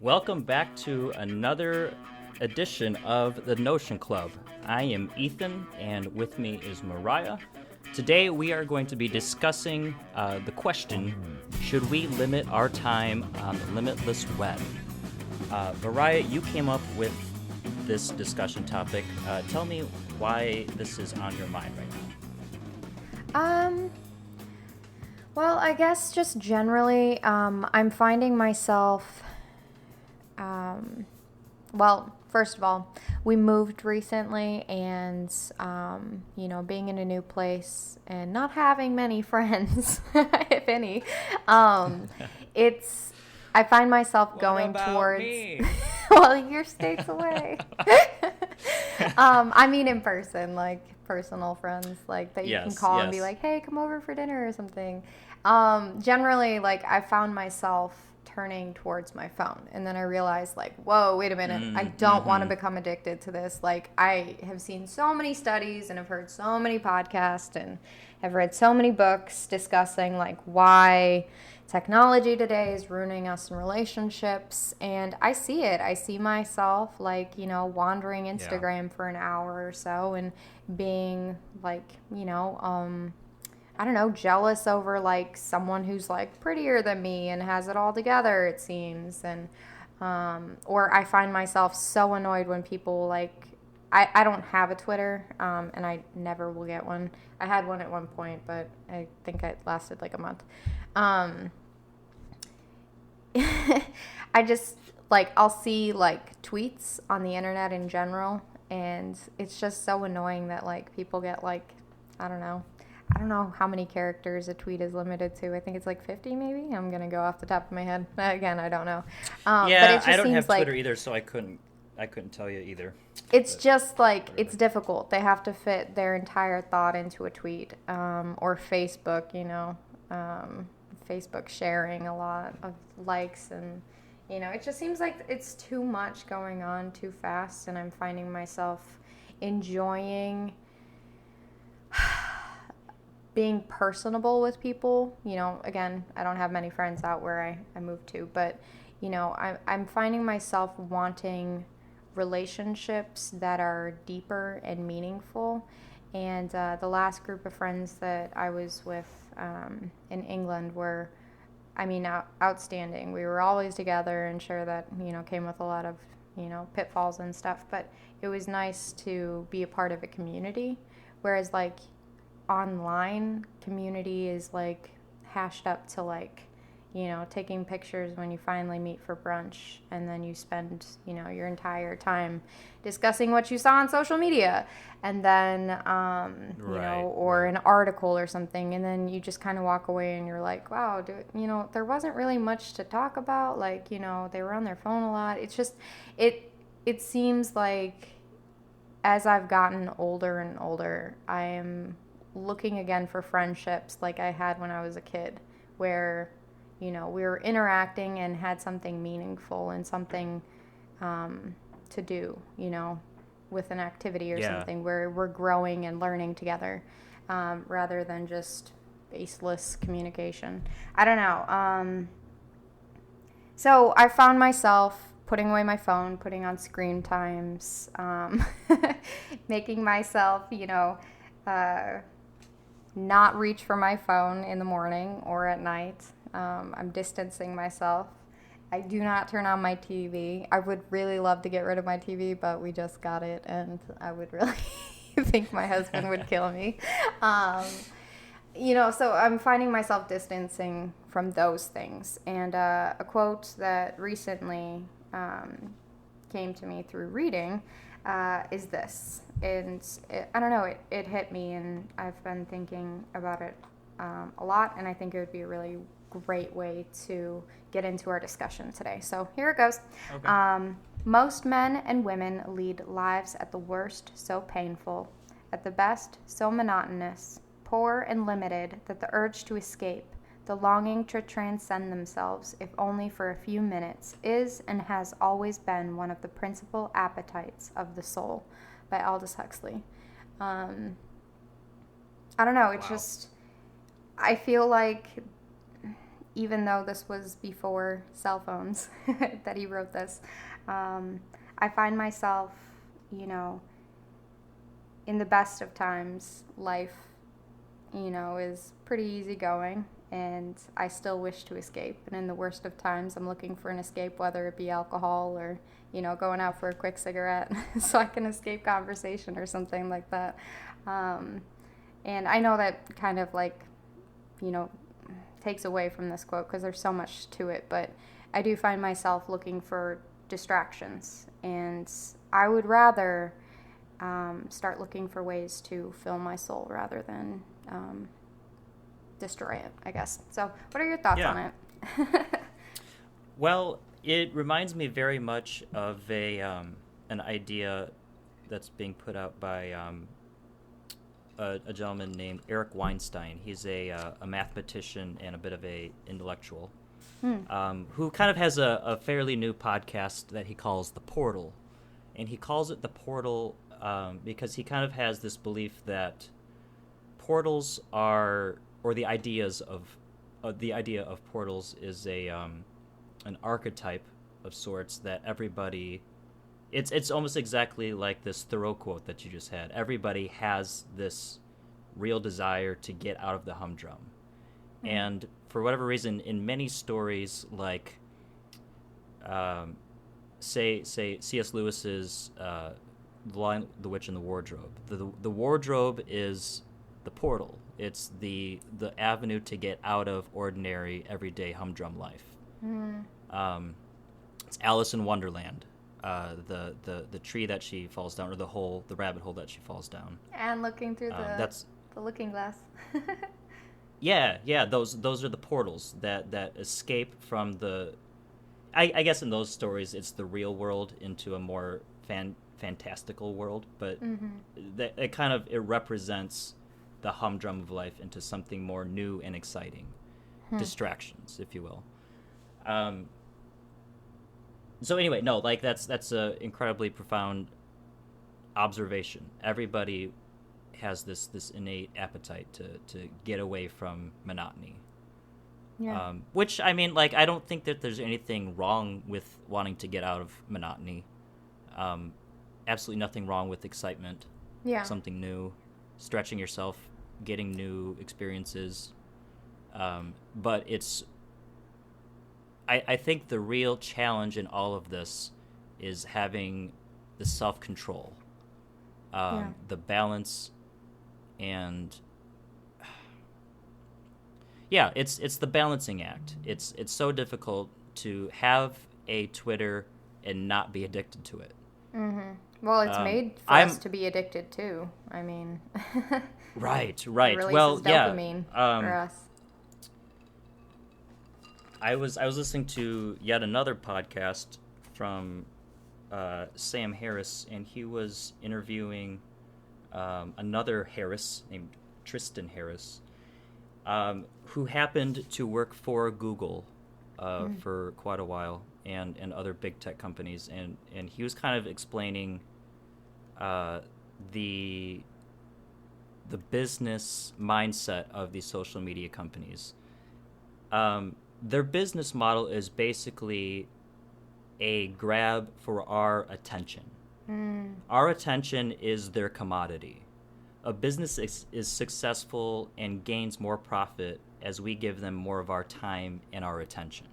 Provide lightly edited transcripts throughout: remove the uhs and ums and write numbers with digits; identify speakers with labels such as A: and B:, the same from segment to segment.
A: Welcome back to another edition of the Notion Club. I am Ethan, and with me is Mariah. Today we are going to be discussing the question, should we limit our time on the limitless web? Mariah, you came up with this discussion topic. Tell me why this is on your mind right now.
B: Well, I guess just generally, I'm finding myself, first of all, we moved recently and, being in a new place and not having many friends, if any, I find myself going towards,
A: me?
B: well, your state's away. In person, like personal friends, like that you can call and be like, hey, come over for dinner or something. Generally, like I found myself turning towards my phone, and then I realized, like, whoa, wait a minute, I don't want to become addicted to this. Like, I have seen so many studies and have heard so many podcasts and have read so many books discussing like why technology today is ruining us in relationships, and I see it. I see myself like, wandering Instagram for an hour or so and being like, I don't know, jealous over like someone who's like prettier than me and has it all together, it seems. And or I find myself so annoyed when people like, I don't have a Twitter, and I never will get one. I had one at one point, but I think it lasted like a month. I just like, I'll see like tweets on the internet in general, and it's just so annoying that like people get like, I don't know how many characters a tweet is limited to. I think it's like 50 maybe. I'm going to go off the top of my head. Again, I don't know.
A: But it just I don't have Twitter either, so I couldn't tell you either.
B: It's just like, it's difficult. They have to fit their entire thought into a tweet, or Facebook, Facebook sharing a lot of likes, and it just seems like it's too much going on too fast, and I'm finding myself enjoying being personable with people. Again, I don't have many friends out where I moved to, but I'm finding myself wanting relationships that are deeper and meaningful. And the last group of friends that I was with in England were, outstanding. We were always together, and sure, that came with a lot of pitfalls and stuff, but it was nice to be a part of a community. Whereas like online community is like hashed up to like, taking pictures when you finally meet for brunch, and then you spend, your entire time discussing what you saw on social media, and then, or an article or something, and then you just kind of walk away and you're like, wow, there wasn't really much to talk about. Like, they were on their phone a lot. It's just, it seems like as I've gotten older and older, I am looking again for friendships like I had when I was a kid, where we were interacting and had something meaningful and something to do, with an activity or something where we're growing and learning together, rather than just baseless communication. I don't know. So I found myself putting away my phone, putting on screen times, making myself, not reach for my phone in the morning or at night. I'm distancing myself. I do not turn on my TV. I would really love to get rid of my TV, but we just got it, and I would really think my husband would kill me. So I'm finding myself distancing from those things. And a quote that recently came to me through reading is this. And I don't know, it hit me, and I've been thinking about it a lot, and I think it would be a really great way to get into our discussion today. So here it goes. Okay. Most men and women lead lives at the worst so painful, at the best so monotonous, poor and limited that the urge to escape, the longing to transcend themselves, if only for a few minutes, is and has always been one of the principal appetites of the soul, by Aldous Huxley. I don't know, it's just, I feel like even though this was before cell phones that he wrote this, I find myself, you know, in the best of times, life, you know, is pretty easygoing, and I still wish to escape. And in the worst of times, I'm looking for an escape, whether it be alcohol or, you know, going out for a quick cigarette so I can escape conversation or something like that. And I know that kind of like, you know, takes away from this quote because there's so much to it, but I do find myself looking for distractions, and I would rather start looking for ways to fill my soul rather than destroy it, I guess. So what are your thoughts on it?
A: Well, it reminds me very much of an idea that's being put out by a gentleman named Eric Weinstein. He's a mathematician and a bit of a intellectual who kind of has a fairly new podcast that he calls The Portal. And he calls it The Portal because he kind of has this belief that portals are, or the idea of portals is an archetype of sorts that everybody, it's almost exactly like this Thoreau quote that you just had. Everybody has this real desire to get out of the humdrum. Mm-hmm. And for whatever reason, in many stories like say C.S. Lewis's The Lion, the Witch, and the Wardrobe. The wardrobe is the portal. It's the avenue to get out of ordinary, everyday, humdrum life. It's Alice in Wonderland. The tree that she falls down, or the rabbit hole that she falls down.
B: And looking through the looking glass.
A: Yeah. Those are the portals that escape from the. I guess in those stories, it's the real world into a more fantastical world, but it represents the humdrum of life into something more new and exciting, distractions, if you will. So anyway, no, like that's a incredibly profound observation. Everybody has this innate appetite to get away from monotony. Yeah. Which, I mean, like, I don't think that there's anything wrong with wanting to get out of monotony. Absolutely nothing wrong with excitement. Yeah. Something new, stretching yourself, getting new experiences. But I think the real challenge in all of this is having the self-control, the balance, and it's the balancing act. It's so difficult to have a Twitter and not be addicted to it.
B: Mm-hmm. Well, it's made for us to be addicted too. I mean,
A: right.
B: It releases dopamine for us.
A: I was listening to yet another podcast from Sam Harris, and he was interviewing another Harris named Tristan Harris, who happened to work for Google for quite a while, and other big tech companies, and he was kind of explaining the business mindset of these social media companies. Their business model is basically a grab for our attention. Our attention is their commodity. A business is successful and gains more profit as we give them more of our time and our attention.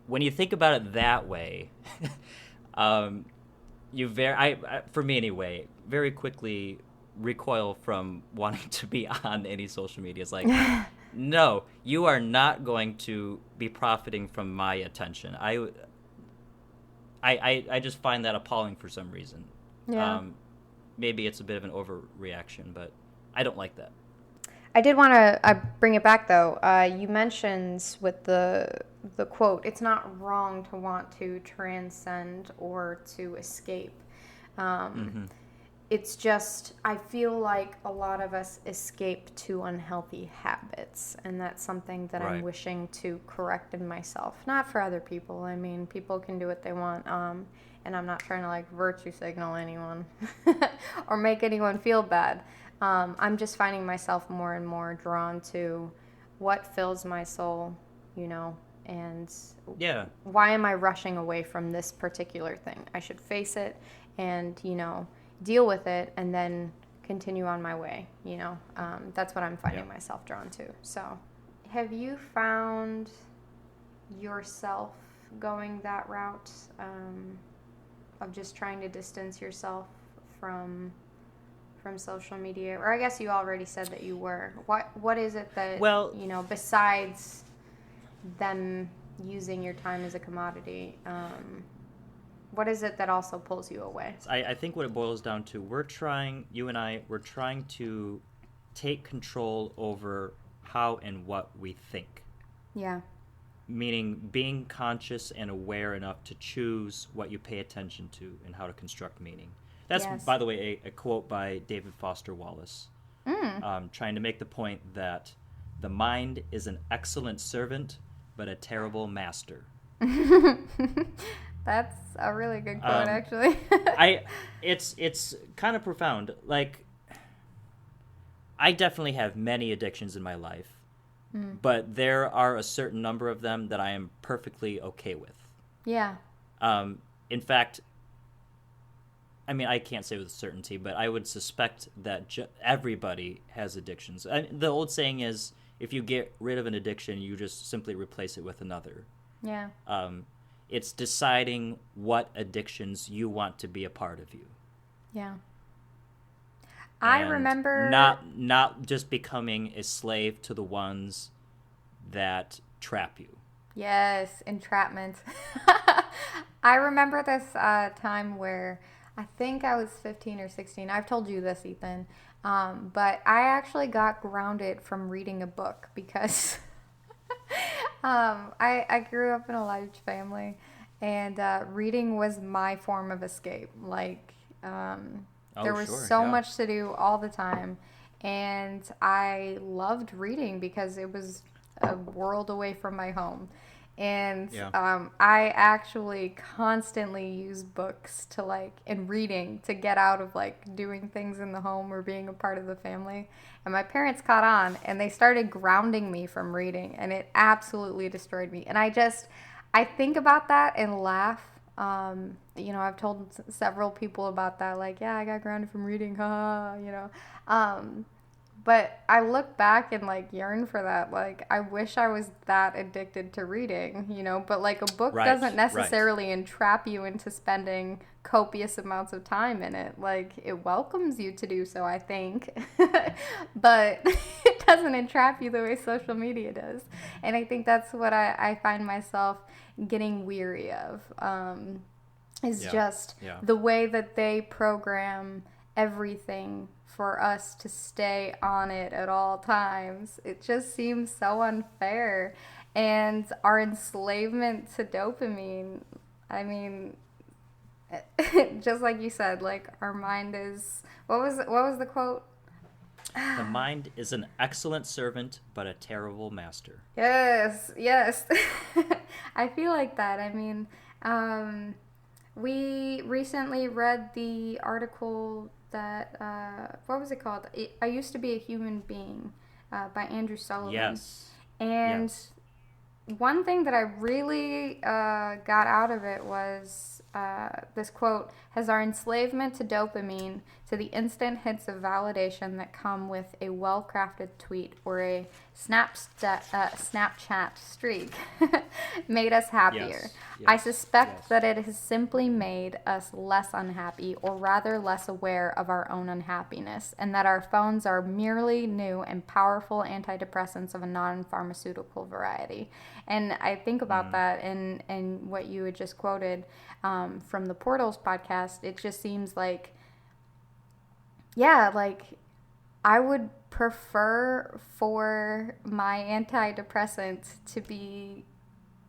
A: When you think about it that way, for me anyway, very quickly recoil from wanting to be on any social media. It's like, no, you are not going to be profiting from my attention. I just find that appalling for some reason. Yeah. Maybe it's a bit of an overreaction, but I don't like that.
B: I did want to bring it back, though. You mentioned with the quote, it's not wrong to want to transcend or to escape. It's just, I feel like a lot of us escape to unhealthy habits, and that's something that I'm wishing to correct in myself. Not for other people. I mean, people can do what they want, and I'm not trying to, like, virtue signal anyone or make anyone feel bad. I'm just finding myself more and more drawn to what fills my soul, you know, and
A: Yeah.
B: why am I rushing away from this particular thing? I should face it and, you know, deal with it and then continue on my way, you know. That's what I'm finding myself drawn to. So, have you found yourself going that route of just trying to distance yourself from social media? Or I guess you already said that you were. What is it that, you know, besides them using your time as a commodity, what is it that also pulls you away?
A: I think what it boils down to, we're trying to take control over how and what we think.
B: Yeah.
A: Meaning being conscious and aware enough to choose what you pay attention to and how to construct meaning. That's, by the way, a quote by David Foster Wallace, trying to make the point that the mind is an excellent servant, but a terrible master.
B: That's a really good quote, actually.
A: It's kind of profound. Like, I definitely have many addictions in my life, but there are a certain number of them that I am perfectly okay with.
B: Yeah.
A: In fact, I mean, I can't say with certainty, but I would suspect that everybody has addictions. The old saying is, if you get rid of an addiction, you just simply replace it with another.
B: Yeah.
A: It's deciding what addictions you want to be a part of you.
B: Yeah.
A: And
B: I remember
A: not just becoming a slave to the ones that trap you.
B: Yes, entrapment. I remember this time where I think I was 15 or 16. I've told you this, Ethan. But I actually got grounded from reading a book because I grew up in a large family, and reading was my form of escape. Like, there was so much to do all the time, and I loved reading because it was a world away from my home. And I actually constantly use books and reading to get out of doing things in the home or being a part of the family. And my parents caught on, and they started grounding me from reading, and it absolutely destroyed me. And I think about that and laugh. You know, I've told several people about that, I got grounded from reading, haha, you know. But I look back and yearn for that. I wish I was that addicted to reading, you know. But a book doesn't necessarily entrap you into spending copious amounts of time in it. It welcomes you to do so, I think. But it doesn't entrap you the way social media does. And I think that's what I find myself getting weary of. The way that they program everything for us to stay on it at all times. It just seems so unfair. And our enslavement to dopamine, I mean, just like you said, our mind is, what was the quote?
A: The mind is an excellent servant, but a terrible master.
B: Yes. I feel like that. I mean, we recently read the article that, what was it called? I Used to Be a Human Being by Andrew Sullivan.
A: Yes.
B: And one thing that I really got out of it was this quote, has our enslavement to dopamine, to the instant hits of validation that come with a well-crafted tweet or a Snapchat streak, made us happier?
A: Yes.
B: I suspect that it has simply made us less unhappy, or rather less aware of our own unhappiness, and that our phones are merely new and powerful antidepressants of a non-pharmaceutical variety. And I think about that and what you had just quoted from the Portals podcast. It just seems I would prefer for my antidepressant to be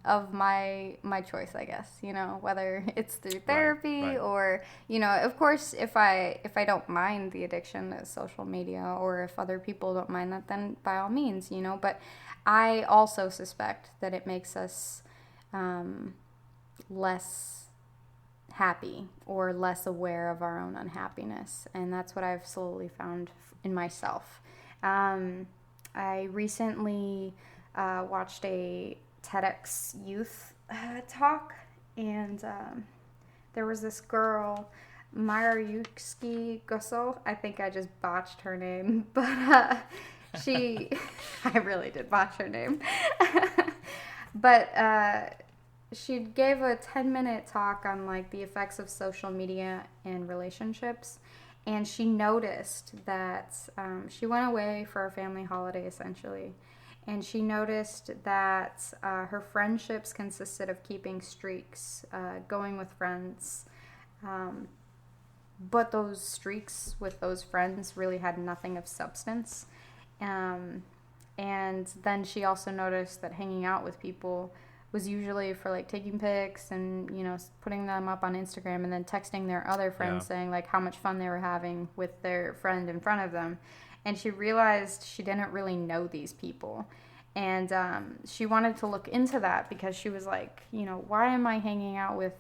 B: of my choice, I guess, you know, whether it's through therapy or, you know, of course, if I don't mind the addiction of social media, or if other people don't mind that, then by all means, you know. But I also suspect that it makes us less happy or less aware of our own unhappiness, and that's what I've slowly found in myself. I recently watched a TEDx youth talk, and there was this girl, Mariah. I think I just botched her name, but she, I really did botch her name. But she gave a 10-minute talk on like the effects of social media and relationships. And she noticed that she went away for a family holiday essentially. And she noticed that her friendships consisted of keeping streaks, going with friends. But those streaks with those friends really had nothing of substance. And then she also noticed that hanging out with people was usually for like taking pics and, you know, putting them up on Instagram and then texting their other friends saying like how much fun they were having with their friend in front of them. And she realized she didn't really know these people. And she wanted to look into that because she was like, you know, why am I hanging out with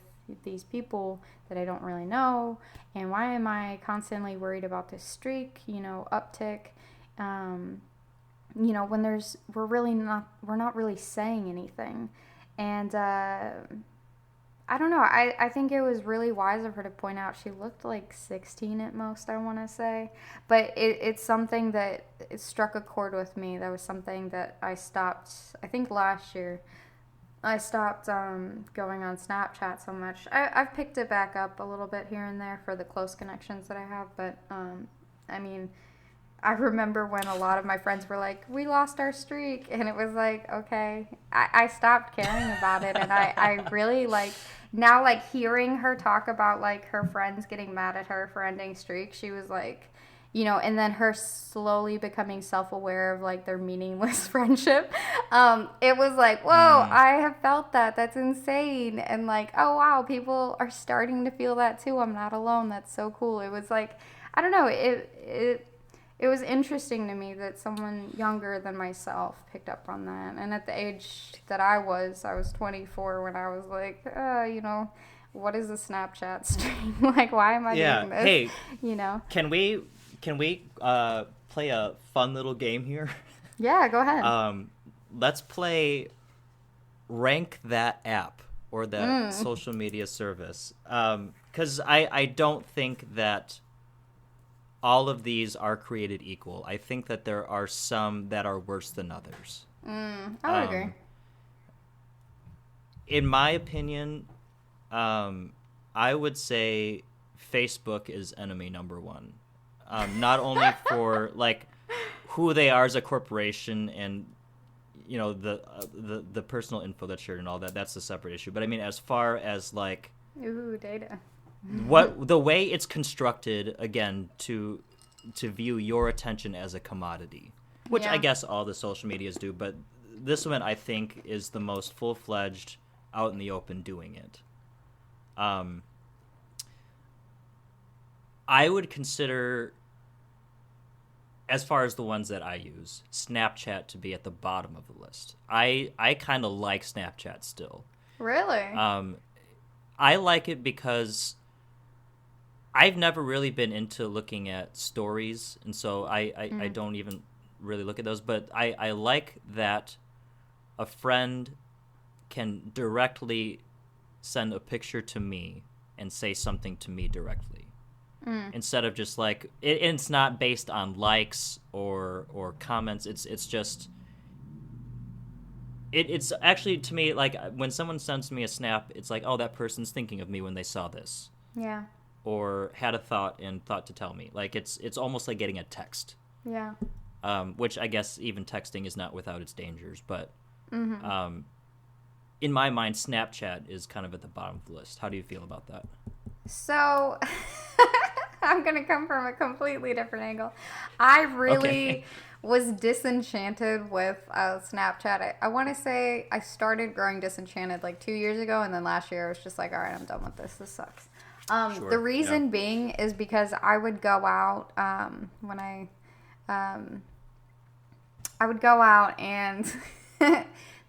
B: these people that I don't really know? And why am I constantly worried about this streak, you know, uptick? You know, when we're not really saying anything. And I don't know, I think it was really wise of her to point out she looked like 16 at most, I want to say. But it's something that it struck a chord with me. That was something that I stopped, I think last year. I stopped going on Snapchat so much. I've picked it back up a little bit here and there for the close connections that I have. But, I mean, I remember when a lot of my friends were like, we lost our streak. And it was like, okay. I stopped caring about it. And I really, like, now, like, hearing her talk about, like, her friends getting mad at her for ending streak, she was like, you know, and then her slowly becoming self-aware of, like, their meaningless friendship. It was like, whoa, I have felt that. That's insane. And, like, oh, wow, people are starting to feel that, too. I'm not alone. That's so cool. It was like, I don't know, it was interesting to me that someone younger than myself picked up on that. And at the age that I was 24 when I was like, you know, what is a Snapchat stream? Like, why am I doing this?
A: Hey,
B: you know?
A: Can we play a fun little game here?
B: Yeah, go ahead.
A: Let's play Rank That App or that social media service. 'Cause I don't think that all of these are created equal. I think that there are some that are worse than others.
B: I would agree.
A: In my opinion, I would say Facebook is enemy number one. Not only for like who they are as a corporation and, you know, the personal info that's shared and all that, that's a separate issue. But I mean, as far as like
B: data.
A: what the way it's constructed, again, to view your attention as a commodity, which I guess all the social medias do, but this one I think is the most full-fledged, out in the open doing it. I would consider, as far as the ones that I use, Snapchat to be at the bottom of the list. I kind of like Snapchat still.
B: Really?
A: I like it because I've never really been into looking at stories, and so I don't even really look at those. But I like that a friend can directly send a picture to me and say something to me directly. Instead of just like it's not based on likes or comments. It's just it's actually, to me, like when someone sends me a snap, it's like, oh, that person's thinking of me when they saw this.
B: Yeah.
A: Or had a thought and thought to tell me. Like it's almost like getting a text.
B: Yeah.
A: Which I guess even texting is not without its dangers, but in my mind, Snapchat is kind of at the bottom of the list. How do you feel about that?
B: So I'm going to come from a completely different angle. I really was disenchanted with Snapchat. I want to say I started growing disenchanted like 2 years ago, and then last year I was just like, all right, I'm done with this. This sucks. The reason being is because I would go out when I would go out and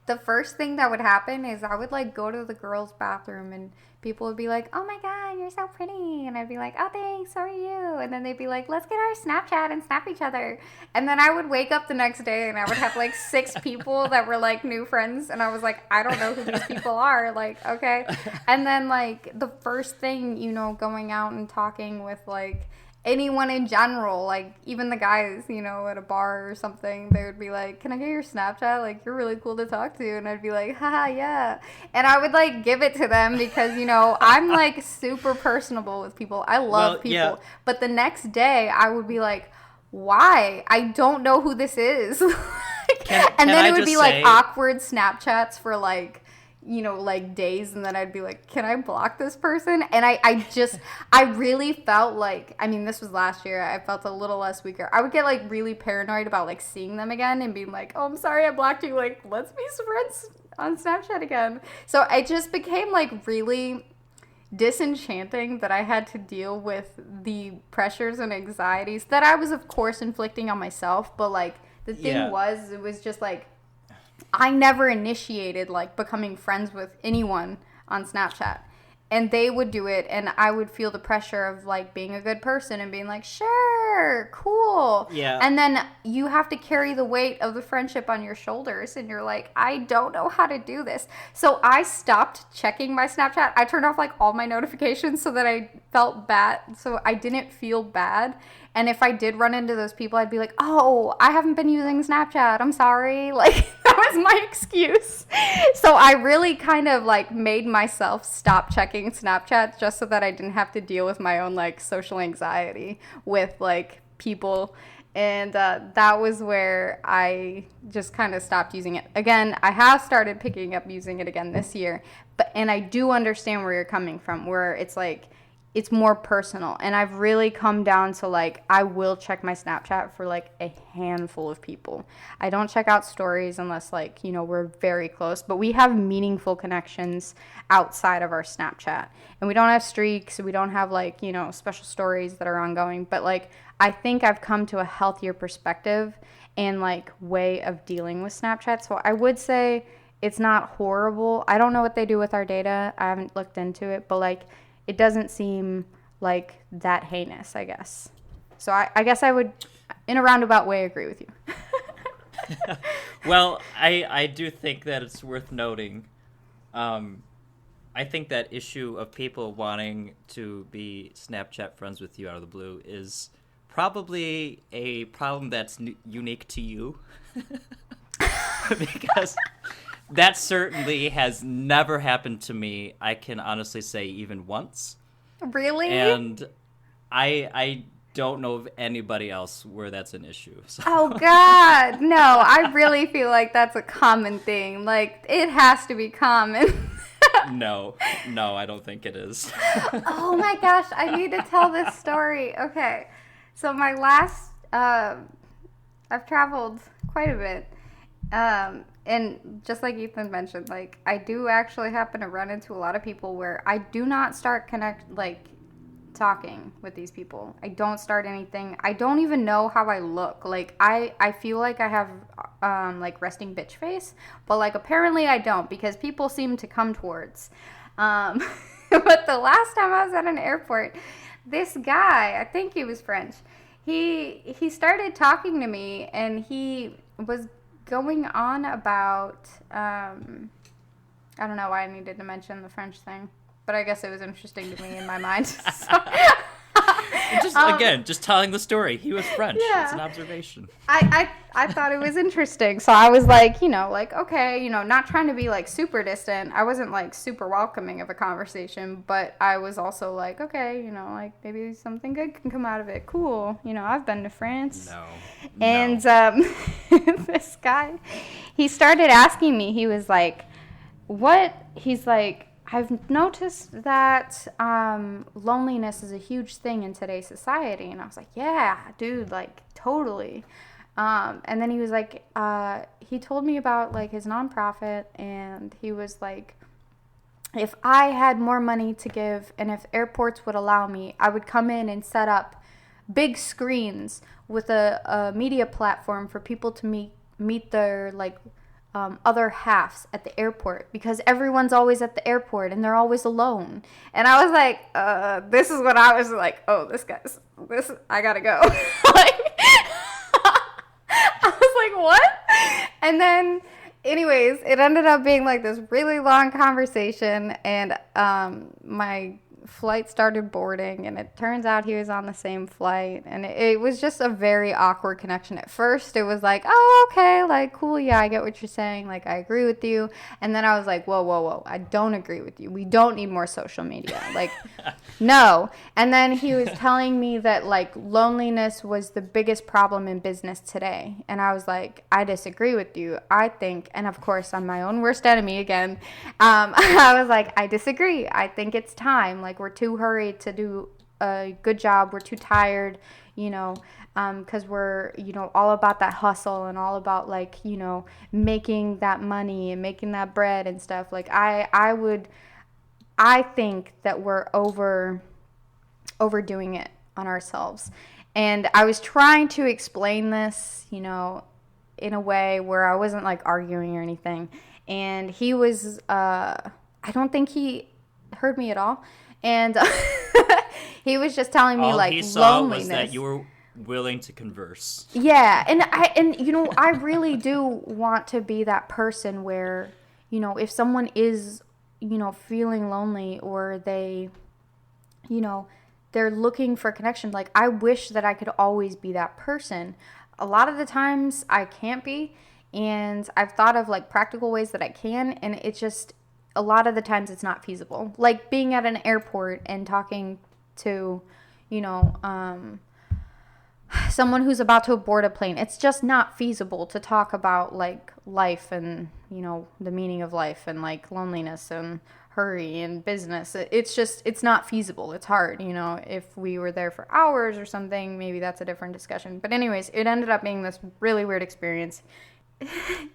B: the first thing that would happen is I would like go to the girls' bathroom and people would be like, "Oh my God, you're so pretty," and I'd be like, "Oh thanks, so are you?" And then they'd be like, "Let's get our Snapchat and snap each other." And then I would wake up the next day and I would have like 6 people that were like new friends, and I was like, I don't know who these people are. Like, okay. And then like the first thing, you know, going out and talking with like anyone in general, like even the guys, you know, at a bar or something, they would be like, "Can I get your Snapchat? Like, you're really cool to talk to." And I'd be like, "Haha, yeah." And I would like give it to them because, you know, I'm like super personable with people. I love people. Yeah. But the next day I would be like, why? I don't know who this is. And then it would be like awkward Snapchats for like, you know, like days, and then I'd be like, can I block this person? And I really felt like, I mean, this was last year, I felt a little less weaker. I would get like really paranoid about like seeing them again and being like, "Oh, I'm sorry I blocked you, like let's be friends on Snapchat again." So it just became like really disenchanting that I had to deal with the pressures and anxieties that I was of course inflicting on myself, but like the thing it was just like I never initiated like becoming friends with anyone on Snapchat, and they would do it, and I would feel the pressure of like being a good person and being like, sure, cool. Yeah. And then you have to carry the weight of the friendship on your shoulders, and you're like, I don't know how to do this. So I stopped checking my Snapchat. I turned off like all my notifications so that I felt bad, so I didn't feel bad. And if I did run into those people, I'd be like, "Oh, I haven't been using Snapchat. I'm sorry." Like, that was my excuse. So I really kind of like made myself stop checking Snapchat just so that I didn't have to deal with my own like social anxiety with like people. And that was where I just kind of stopped using it. Again, I have started picking up using it again this year. And I do understand where you're coming from, where it's like, it's more personal, and I've really come down to like I will check my Snapchat for like a handful of people. I don't check out stories unless like, you know, we're very close, but we have meaningful connections outside of our Snapchat, and we don't have streaks, we don't have like, you know, special stories that are ongoing, but like I think I've come to a healthier perspective and like way of dealing with Snapchat. So I would say it's not horrible. I don't know what they do with our data. I haven't looked into it, but like it doesn't seem like that heinous, I guess. So I guess I would, in a roundabout way, agree with you.
A: Well, I do think that it's worth noting. I think that issue of people wanting to be Snapchat friends with you out of the blue is probably a problem that's unique to you. Because that certainly has never happened to me, I can honestly say, even once.
B: Really?
A: And I don't know of anybody else where that's an issue. So.
B: Oh, God. No, I really feel like that's a common thing. Like, it has to be common.
A: No, I don't think it is.
B: Oh, my gosh. I need to tell this story. Okay. So my last, I've traveled quite a bit. And just like Ethan mentioned, like I do actually happen to run into a lot of people where I do not start talking with these people. I don't start anything. I don't even know how I look. Like I feel like I have like resting bitch face, but like apparently I don't, because people seem to come towards. But the last time I was at an airport, this guy, I think he was French, he started talking to me, and he was going on about, I don't know why I needed to mention the French thing, but I guess it was interesting to me in my mind. So,
A: just telling the story. He was French. Yeah. It's an observation.
B: I thought it was interesting. So I was like, you know, like, okay, you know, not trying to be like super distant. I wasn't like super welcoming of a conversation, but I was also like, okay, you know, like maybe something good can come out of it. Cool. You know, I've been to France.
A: No.
B: And this guy, he started asking me, he was like, he's like, I've noticed that loneliness is a huge thing in today's society. And I was like, yeah, dude, like, totally. And then he was like, he told me about, like, his nonprofit. And he was like, if I had more money to give and if airports would allow me, I would come in and set up big screens with a media platform for people to meet their, like, other halves at the airport because everyone's always at the airport and they're always alone. And I was like, this is what I was like, oh, I gotta go. Like, I was like, what? And then, anyways, it ended up being like this really long conversation, and my flight started boarding, and it turns out he was on the same flight, and it was just a very awkward connection. At first it was like, oh, okay, like, cool, yeah, I get what you're saying, like, I agree with you. And then I was like, whoa, I don't agree with you. We don't need more social media, like, no. And then he was telling me that, like, loneliness was the biggest problem in business today, and I was like, I disagree with you. I think, and of course I'm my own worst enemy again, I was like, I disagree. I think it's time, like, we're too hurried to do a good job. We're too tired, because we're, all about that hustle and all about, like, making that money and making that bread and stuff. Like, I think that we're overdoing it on ourselves. And I was trying to explain this, in a way where I wasn't, like, arguing or anything. And he was, I don't think he heard me at all. And he was just telling me, like, loneliness. All he saw was
A: that you were willing to converse.
B: Yeah, and I really do want to be that person where, if someone is, feeling lonely, or they, they're looking for connection, like, I wish that I could always be that person. A lot of the times I can't be, and I've thought of, like, practical ways that I can, and it's just, a lot of the times it's not feasible. Like being at an airport and talking to, someone who's about to board a plane. It's just not feasible to talk about, like, life and, the meaning of life and, like, loneliness and hurry and business. It's not feasible. It's hard, if we were there for hours or something, maybe that's a different discussion. But anyways, it ended up being this really weird experience.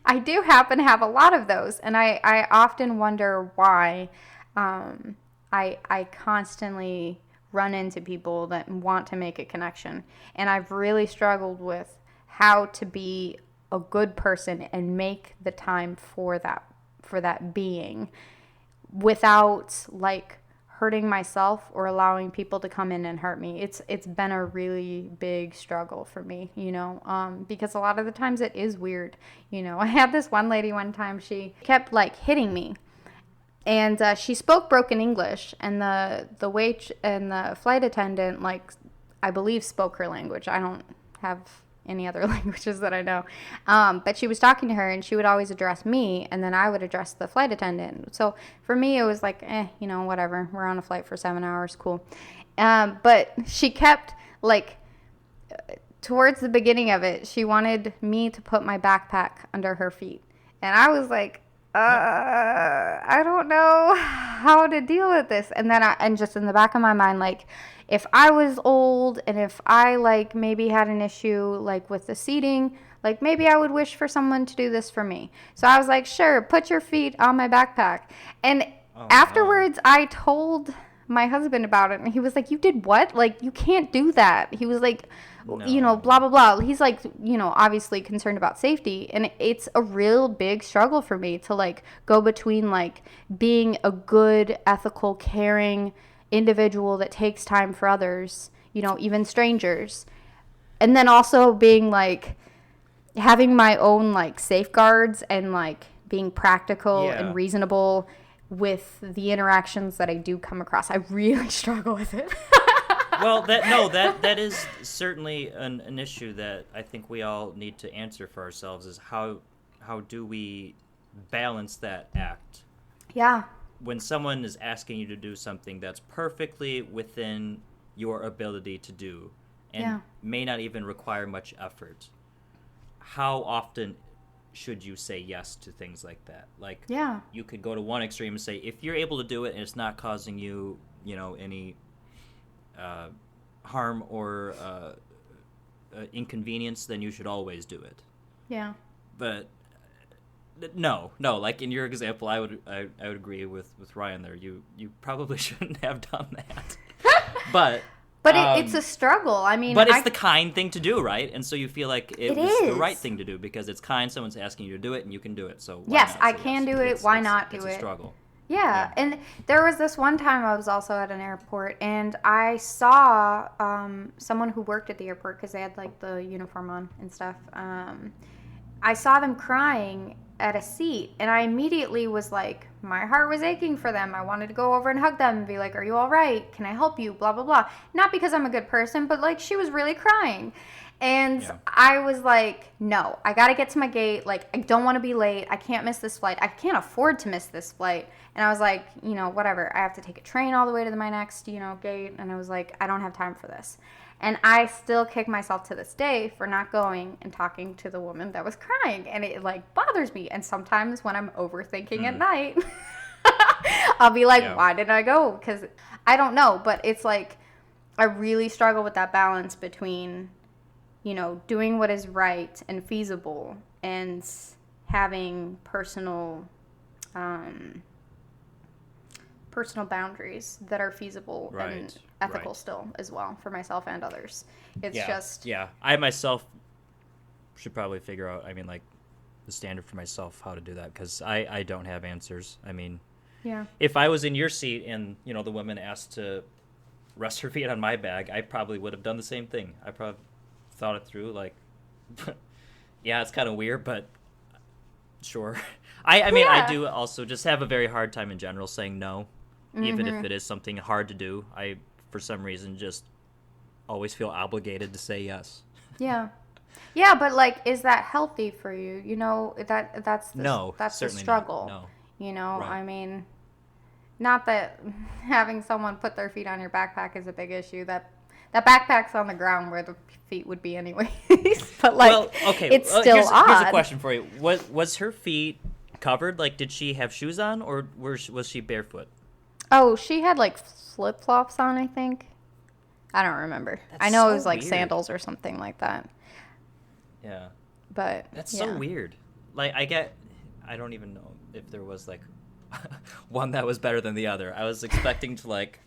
B: I do happen to have a lot of those, and I often wonder why I constantly run into people that want to make a connection, and I've really struggled with how to be a good person and make the time for that being without, like, hurting myself or allowing people to come in and hurt me. It's been a really big struggle for me, because a lot of the times it is weird. I had this one lady one time, she kept, like, hitting me, and she spoke broken English, and the wait and the flight attendant, like, I believe spoke her language. I don't have any other languages that I know. But she was talking to her, and she would always address me, and then I would address the flight attendant. So for me, it was like, whatever. We're on a flight for 7 hours. Cool. But she kept, like, towards the beginning of it, she wanted me to put my backpack under her feet. And I was like, I don't know how to deal with this. And then and just in the back of my mind, like, if I was old and if I, like, maybe had an issue, like, with the seating, like, maybe I would wish for someone to do this for me. So I was like, sure, put your feet on my backpack. And afterwards, I told my husband about it, and he was like, you did what? Like, you can't do that. He was like, blah, blah, blah. He's like, obviously concerned about safety. And it's a real big struggle for me to, like, go between, like, being a good, ethical, caring individual that takes time for others, even strangers, and then also being, like, having my own, like, safeguards and, like, being practical and reasonable with the interactions that I do come across. I really struggle with it.
A: Well, that is certainly an issue that I think we all need to answer for ourselves, is how do we balance that act?
B: Yeah.
A: When someone is asking you to do something that's perfectly within your ability to do and may not even require much effort, how often should you say yes to things like that? Like, you could go to one extreme and say, if you're able to do it and it's not causing you, any harm or inconvenience, then you should always do it. Yeah. But no, like in your example, I would agree with Ryan there. You probably shouldn't have done that. But
B: But it's a struggle. I mean,
A: but it's the kind thing to do, right? And so you feel like it was
B: is
A: the right thing to do because it's kind. Someone's asking you to do it, and you can do it. So
B: yes,
A: not
B: I
A: say
B: can
A: yes?
B: do it. Why not do
A: it's
B: it?
A: a struggle.
B: Yeah, and there was this one time I was also at an airport, and I saw someone who worked at the airport because they had like the uniform on and stuff. I saw them crying at a seat, and I immediately was like, my heart was aching for them. I wanted to go over and hug them and be like, are you all right? Can I help you? Blah, blah, blah. Not because I'm a good person, but like she was really crying. And I was like, no, I got to get to my gate. Like, I don't want to be late. I can't miss this flight. I can't afford to miss this flight. And I was like, whatever. I have to take a train all the way to my next, gate. And I was like, I don't have time for this. And I still kick myself to this day for not going and talking to the woman that was crying. And it, like, bothers me. And sometimes when I'm overthinking at night, I'll be like, why didn't I go? Because I don't know. But it's like I really struggle with that balance between, doing what is right and feasible and having personal boundaries that are feasible and ethical still as well for myself and others. It's I myself should probably figure out, the standard for myself, how to do that, because I don't have answers. If I was in your seat and, the woman asked to rest her feet on my bag, I probably would have done the same thing. I probably thought it through, like, it's kind of weird, but sure. I do also just have a very hard time in general saying no. Even if it is something hard to do, I, for some reason, just always feel obligated to say yes. Yeah, but like, is that healthy for you? That's the struggle. No. Right. Not that having someone put their feet on your backpack is a big issue. That backpack's on the ground where the feet would be anyways. But like, it's still odd.
A: Here's a question for you: was her feet covered? Like, did she have shoes on, or was she barefoot?
B: Oh, she had, like, flip-flops on, I think. I don't remember. I know it was, like, sandals or something like that.
A: Yeah.
B: But,
A: that's so weird. Like, I don't even know if there was, like, one that was better than the other. I was expecting to, like,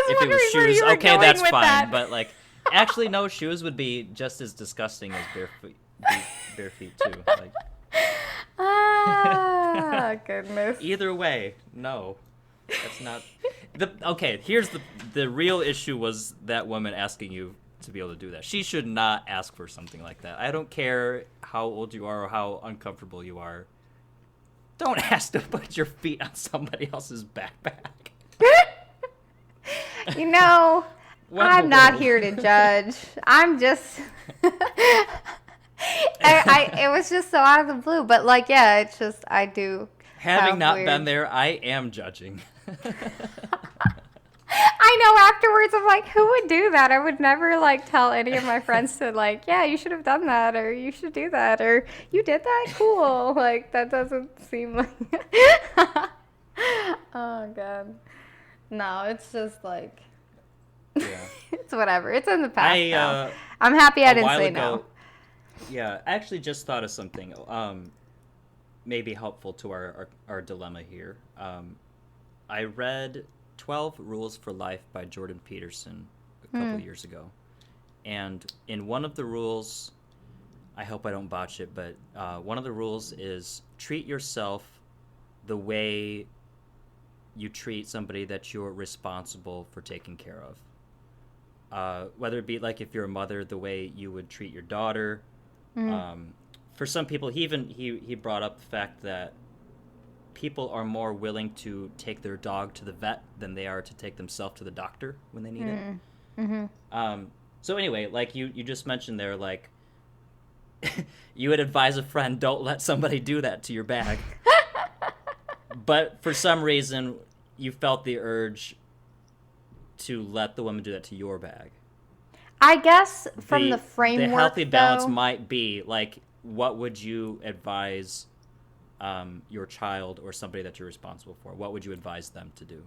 A: if it was shoes, okay, that's fine. That. But, like, actually, no, shoes would be just as disgusting as bare feet, too. Like.
B: Goodness.
A: Either way, no. That's not here's the real issue was that woman asking you to be able to do that. She should not ask for something like that. I don't care how old you are or how uncomfortable you are. Don't ask to put your feet on somebody else's backpack.
B: I'm not here to judge. I'm just it was just so out of the blue, but like, it's just I do.
A: Having not been there, I am judging.
B: I know afterwards I'm like, who would do that? I would never like tell any of my friends to like, you should have done that, or you should do that, or you did that? Cool. Like, that doesn't seem like oh God. No, it's just like it's whatever. It's in the past now. I'm happy I didn't say no.
A: Yeah, I actually just thought of something maybe helpful to our dilemma here. I read 12 Rules for Life by Jordan Peterson a couple years ago. And in one of the rules, I hope I don't botch it, but one of the rules is treat yourself the way you treat somebody that you're responsible for taking care of. Whether it be like if you're a mother, the way you would treat your daughter. For some people, he brought up the fact that people are more willing to take their dog to the vet than they are to take themselves to the doctor when they need it. So anyway, like you just mentioned there, like you would advise a friend, don't let somebody do that to your bag. But for some reason, you felt the urge to let the woman do that to your bag.
B: I guess from the framework,
A: the healthy balance might be like, what would you advise your child or somebody that you're responsible for? What would you advise them to do?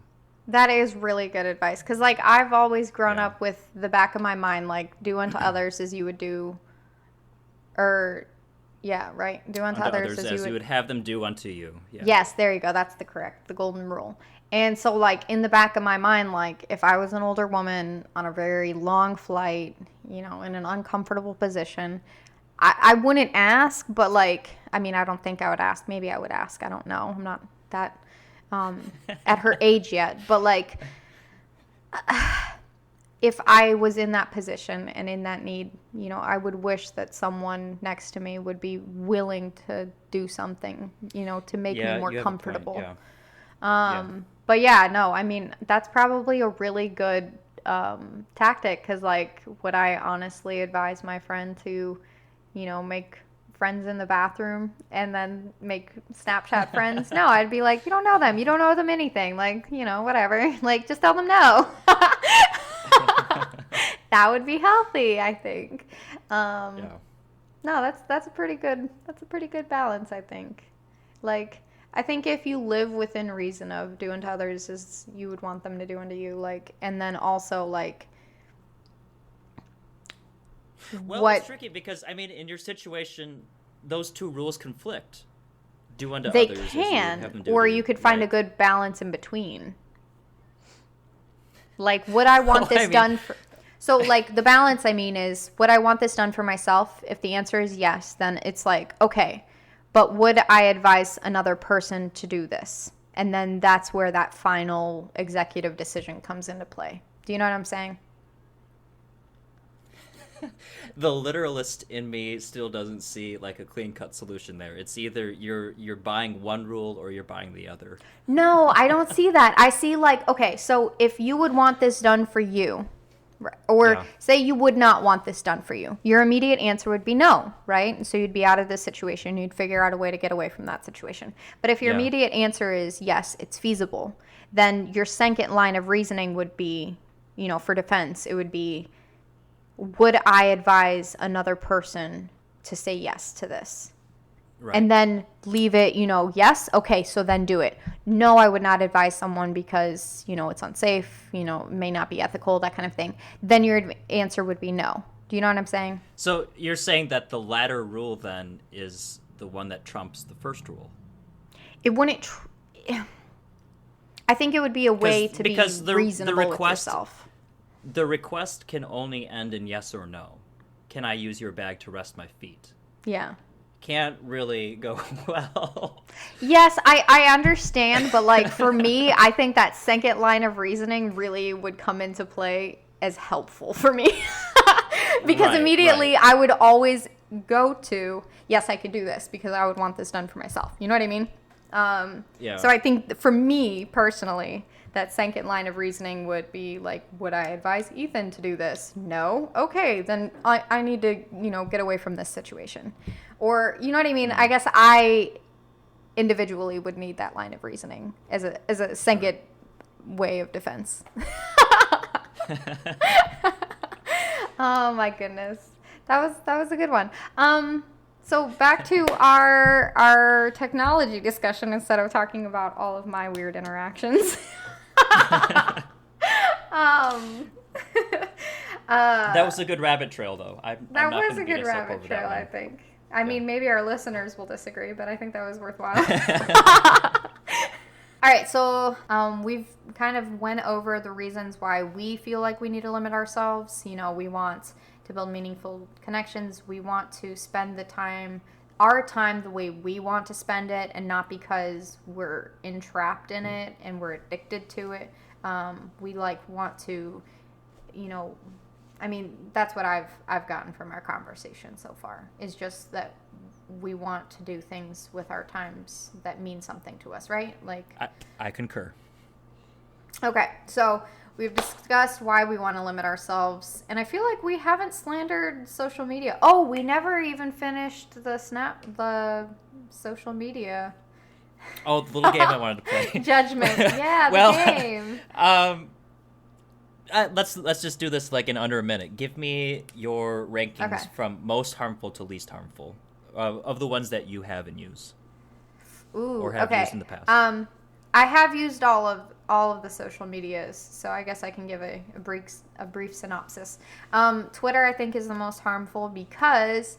B: That is really good advice, because like I've always grown up with the back of my mind, like do unto others as you would do, or do unto others as you would
A: have them do unto you. Yeah.
B: Yes, there you go. That's the golden rule. And so, like, in the back of my mind, like, if I was an older woman on a very long flight, in an uncomfortable position, I wouldn't ask, but, like, I mean, I don't think I would ask. Maybe I would ask. I don't know. I'm not that at her age yet. But, like, if I was in that position and in that need, I would wish that someone next to me would be willing to do something, to make me more comfortable.
A: Yeah.
B: But yeah, no, I mean, that's probably a really good tactic because, like, would I honestly advise my friend to, make friends in the bathroom and then make Snapchat friends? No, I'd be like, you don't know them. You don't know them anything. Like, whatever. Like, just tell them no. That would be healthy, I think. No, that's a pretty good balance, I think. Like, I think if you live within reason of do unto others as you would want them to do unto you, like, and then also, like,
A: it's tricky because, I mean, in your situation, those two rules conflict. Do unto
B: they
A: others
B: can,
A: as you have them do
B: or
A: to
B: you could find a good balance in between. Like, would I want this done for... So, like, the balance, I mean, is, would I want this done for myself? If the answer is yes, then it's like, okay, but would I advise another person to do this? And then that's where that final executive decision comes into play. Do you know what I'm saying?
A: The literalist in me still doesn't see, like, a clean-cut solution there. It's either you're buying one rule or you're buying the other.
B: No, I don't see that. I see, like, okay, so if you would want this done for you, or say you would not want this done for you, your immediate answer would be no, right? And so you'd be out of this situation. You'd figure out a way to get away from that situation. But if your immediate answer is yes, it's feasible, then your second line of reasoning would be, for defense, it would be, would I advise another person to say yes to this? Right. And then leave it, yes, okay, so then do it. No, I would not advise someone because, it's unsafe, may not be ethical, that kind of thing. Then your answer would be no. Do you know what I'm saying?
A: So you're saying that the latter rule then is the one that trumps the first rule?
B: It wouldn't... I think it would be a way to be reasonable with yourself.
A: The request can only end in yes or no. Can I use your bag to rest my feet?
B: Yeah.
A: Can't really go well.
B: Yes, I understand, but, like, for me, I think that second line of reasoning really would come into play as helpful for me. Because immediately I would always go to, yes, I could do this because I would want this done for myself. You know what I mean? So I think for me personally, that second line of reasoning would be like, would I advise Ethan to do this? No. Okay, then I need to, get away from this situation. Or, you know what I mean? I guess I individually would need that line of reasoning as a second way of defense. Oh my goodness. That was a good one. So back to our technology discussion instead of talking about all of my weird interactions.
A: That was a good rabbit trail, though.
B: That was a good rabbit trail, I think. I mean, maybe our listeners will disagree, but I think that was worthwhile. All right, so we've kind of went over the reasons why we feel like we need to limit ourselves. We want to build meaningful connections. We want to spend our time the way we want to spend it, and not because we're entrapped in it and we're addicted to it. We want to, that's what I've gotten from our conversation so far, is just that we want to do things with our times that mean something to us, right? Like,
A: I concur.
B: Okay, so we've discussed why we want to limit ourselves, and I feel like we haven't slandered social media. Oh, we never even finished the social media.
A: Oh, the little game I wanted to play.
B: Judgment, yeah, the game.
A: Let's just do this like in under a minute. Give me your rankings from most harmful to least harmful of the ones that you have and use.
B: Ooh,
A: or have used in the past.
B: I have used all of the social medias, so I guess I can give a brief synopsis. Twitter, I think, is the most harmful because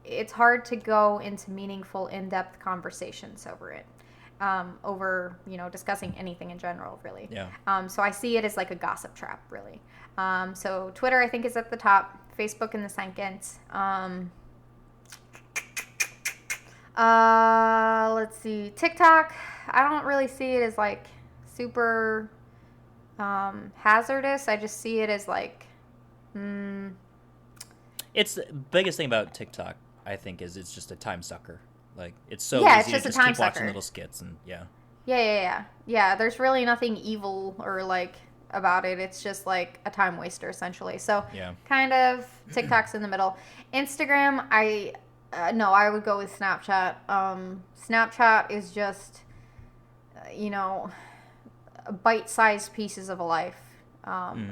B: it's hard to go into meaningful, in-depth conversations over it. over, discussing anything in general, really.
A: Yeah.
B: So I see it as like a gossip trap, really. So Twitter, I think, is at the top. Facebook in the second. Let's see. TikTok, I don't really see it as like super hazardous. I just see it as like,
A: It's the biggest thing about TikTok, I think, is it's just a time sucker. Like, it's so
B: Yeah,
A: easy
B: it's just
A: to
B: a
A: just
B: time
A: keep watching
B: sucker.
A: little skits and
B: Yeah, there's really nothing evil or like about it. It's just like a time waster, essentially. So
A: yeah.
B: kind of TikTok's in the middle. Instagram, no, I would go with Snapchat. Snapchat is just, bite-sized pieces of a life,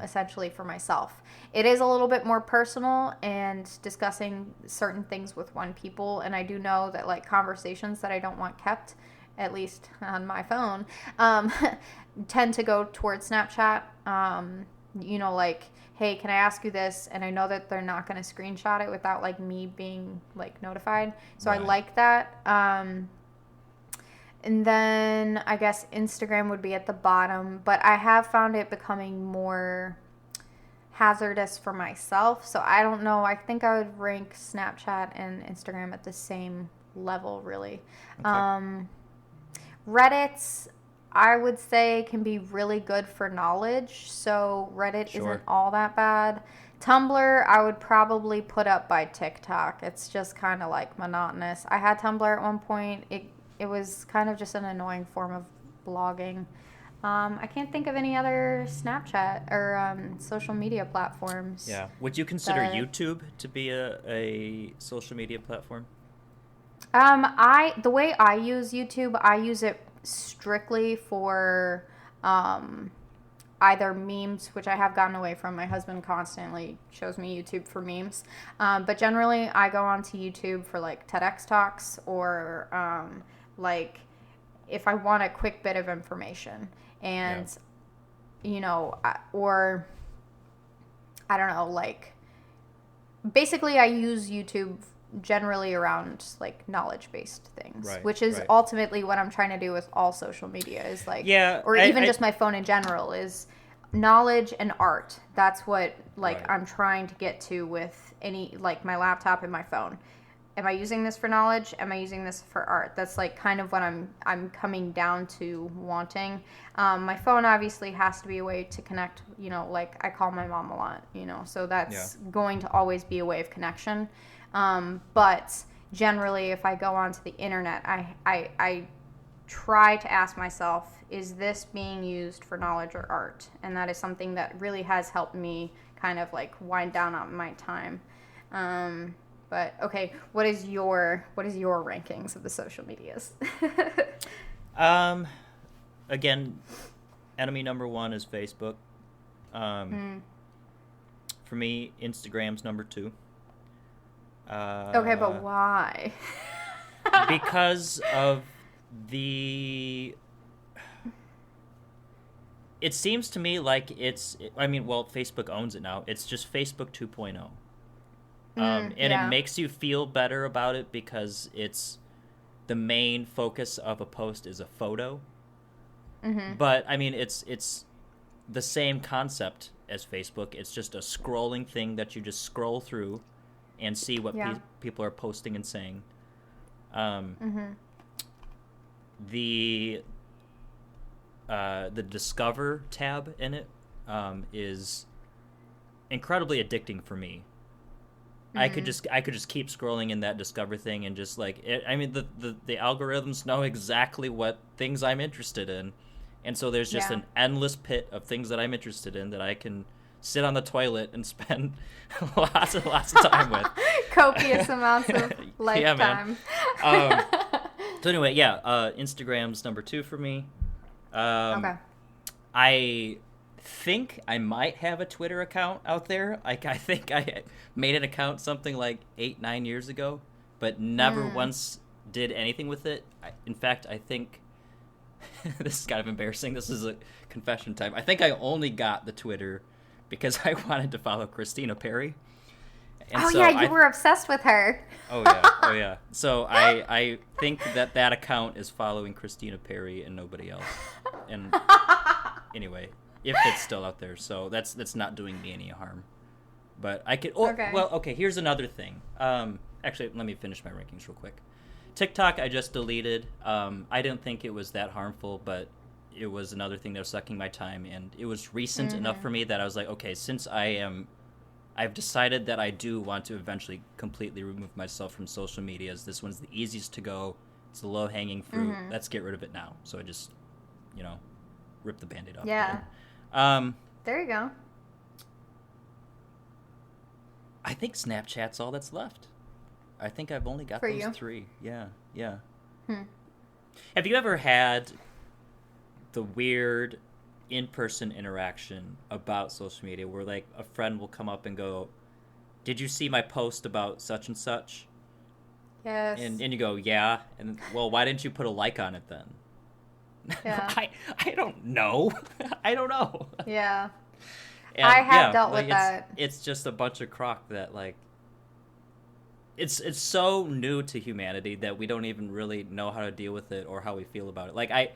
B: essentially, for myself. It is a little bit more personal and discussing certain things with one people, and I do know that like conversations that I don't want kept, at least on my phone, tend to go towards Snapchat. Like, hey, can I ask you this? And I know that they're not going to screenshot it without like me being like notified. So
A: Right.
B: I like that. And then I guess Instagram would be at the bottom, but I have found it becoming more hazardous for myself. So I don't know. I think I would rank Snapchat and Instagram at the same level, really.
A: Okay.
B: Reddit, I would say, can be really good for knowledge. So Reddit
A: Sure.
B: isn't all that bad. Tumblr, I would probably put up by TikTok. It's just kind of like monotonous. I had Tumblr at one point. It was kind of just an annoying form of blogging. I can't think of any other Snapchat or social media platforms.
A: Yeah. Would you consider
B: that-
A: YouTube to be a social media platform?
B: The way I use YouTube, I use it strictly for either memes, which I have gotten away from. My husband constantly shows me YouTube for memes. But generally, I go onto YouTube for like TEDx talks or like if I want a quick bit of information. And, or I don't know, like basically I use YouTube generally around like knowledge-based things,
A: Right,
B: which is
A: right.
B: ultimately what I'm trying to do with all social media is like, or
A: I-
B: even
A: I-
B: just my phone in general is knowledge and art. That's what like
A: Right.
B: I'm trying to get to with any like my laptop and my phone. Am I using this for knowledge? Am I using this for art? That's like kind of what I'm coming down to wanting. My phone obviously has to be a way to connect, like I call my mom a lot, so that's going to always be a way of connection. But generally, if I go onto the internet, I try to ask myself, is this being used for knowledge or art? And that is something that really has helped me kind of like wind down on my time. But okay, what is your rankings of the social medias?
A: Again, enemy number one is Facebook. For me, Instagram's number two.
B: Okay, but why?
A: Because of the... It seems to me like Facebook owns it now. It's just Facebook 2.0. And
B: yeah.
A: it makes you feel better about it because it's the main focus of a post is a photo.
B: Mm-hmm.
A: But it's the same concept as Facebook. It's just a scrolling thing that you just scroll through and see what people are posting and saying. The Discover tab in it is incredibly addicting for me. I could just keep scrolling in that Discover thing and just like it, the algorithms know exactly what things I'm interested in, and so there's just an endless pit of things that I'm interested in that I can sit on the toilet and spend lots and lots of time with.
B: Copious amounts of lifetime.
A: Yeah, man. So anyway, Instagram's number two for me.
B: Okay.
A: I think I might have a Twitter account out there. Like, I think I made an account something like 8-9 years ago, but never once did anything with it. In fact, I think this is kind of embarrassing. This is a confession time. I think I only got the Twitter because I wanted to follow Christina Perry. And
B: Oh
A: so
B: yeah, you were obsessed with her.
A: oh yeah. So I think that account is following Christina Perry and nobody else. And anyway, if it's still out there, so that's not doing me any harm. But I could. Oh,
B: Okay.
A: Well, okay. Here's another thing. Actually, let me finish my rankings real quick. TikTok, I just deleted. I didn't think it was that harmful, but it was another thing that was sucking my time, and it was recent enough for me that I was like, okay, since I've decided that I do want to eventually completely remove myself from social media, as this one's the easiest to go. It's the low-hanging fruit. Let's get rid of it now. So I just, rip the Band-Aid off.
B: Yeah. There you go.
A: I think Snapchat's all that's left. I think I've only got
B: For
A: those
B: you?
A: 3. Yeah. Have you ever had the weird in-person interaction about social media where, like, a friend will come up and go, "Did you see my post about such and such?"
B: Yes.
A: And you go, "Yeah." And, well, why didn't you put a like on it then?
B: Yeah.
A: I don't know. I don't know.
B: Yeah.
A: And,
B: I have dealt with that.
A: It's just a bunch of crock that, like, it's so new to humanity that we don't even really know how to deal with it or how we feel about it. Like,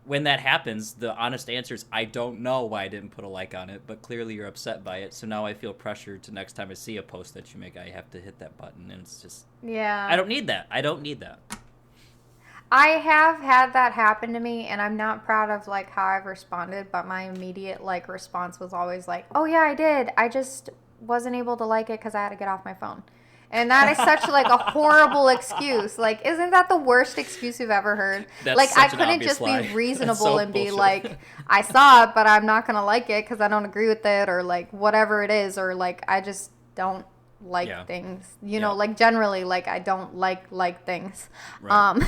A: when that happens, the honest answer is I don't know why I didn't put a like on it, but clearly you're upset by it. So now I feel pressured to next time I see a post that you make, I have to hit that button, and it's just I don't need that.
B: I have had that happen to me, and I'm not proud of, like, how I've responded, but my immediate, like, response was always like, "Oh yeah, I did. I just wasn't able to like it because I had to get off my phone." And that is such, like, a horrible excuse. Like, isn't that the worst excuse you've ever heard?
A: That's
B: like, I
A: such an
B: couldn't
A: obvious
B: just
A: lie.
B: be reasonable
A: So
B: and be
A: bullshit.
B: like, I saw it, but I'm not going to like it because I don't agree with it, or, like, whatever it is, or, like, I just don't like things. You know, like, generally, like, I don't like things.
A: Right.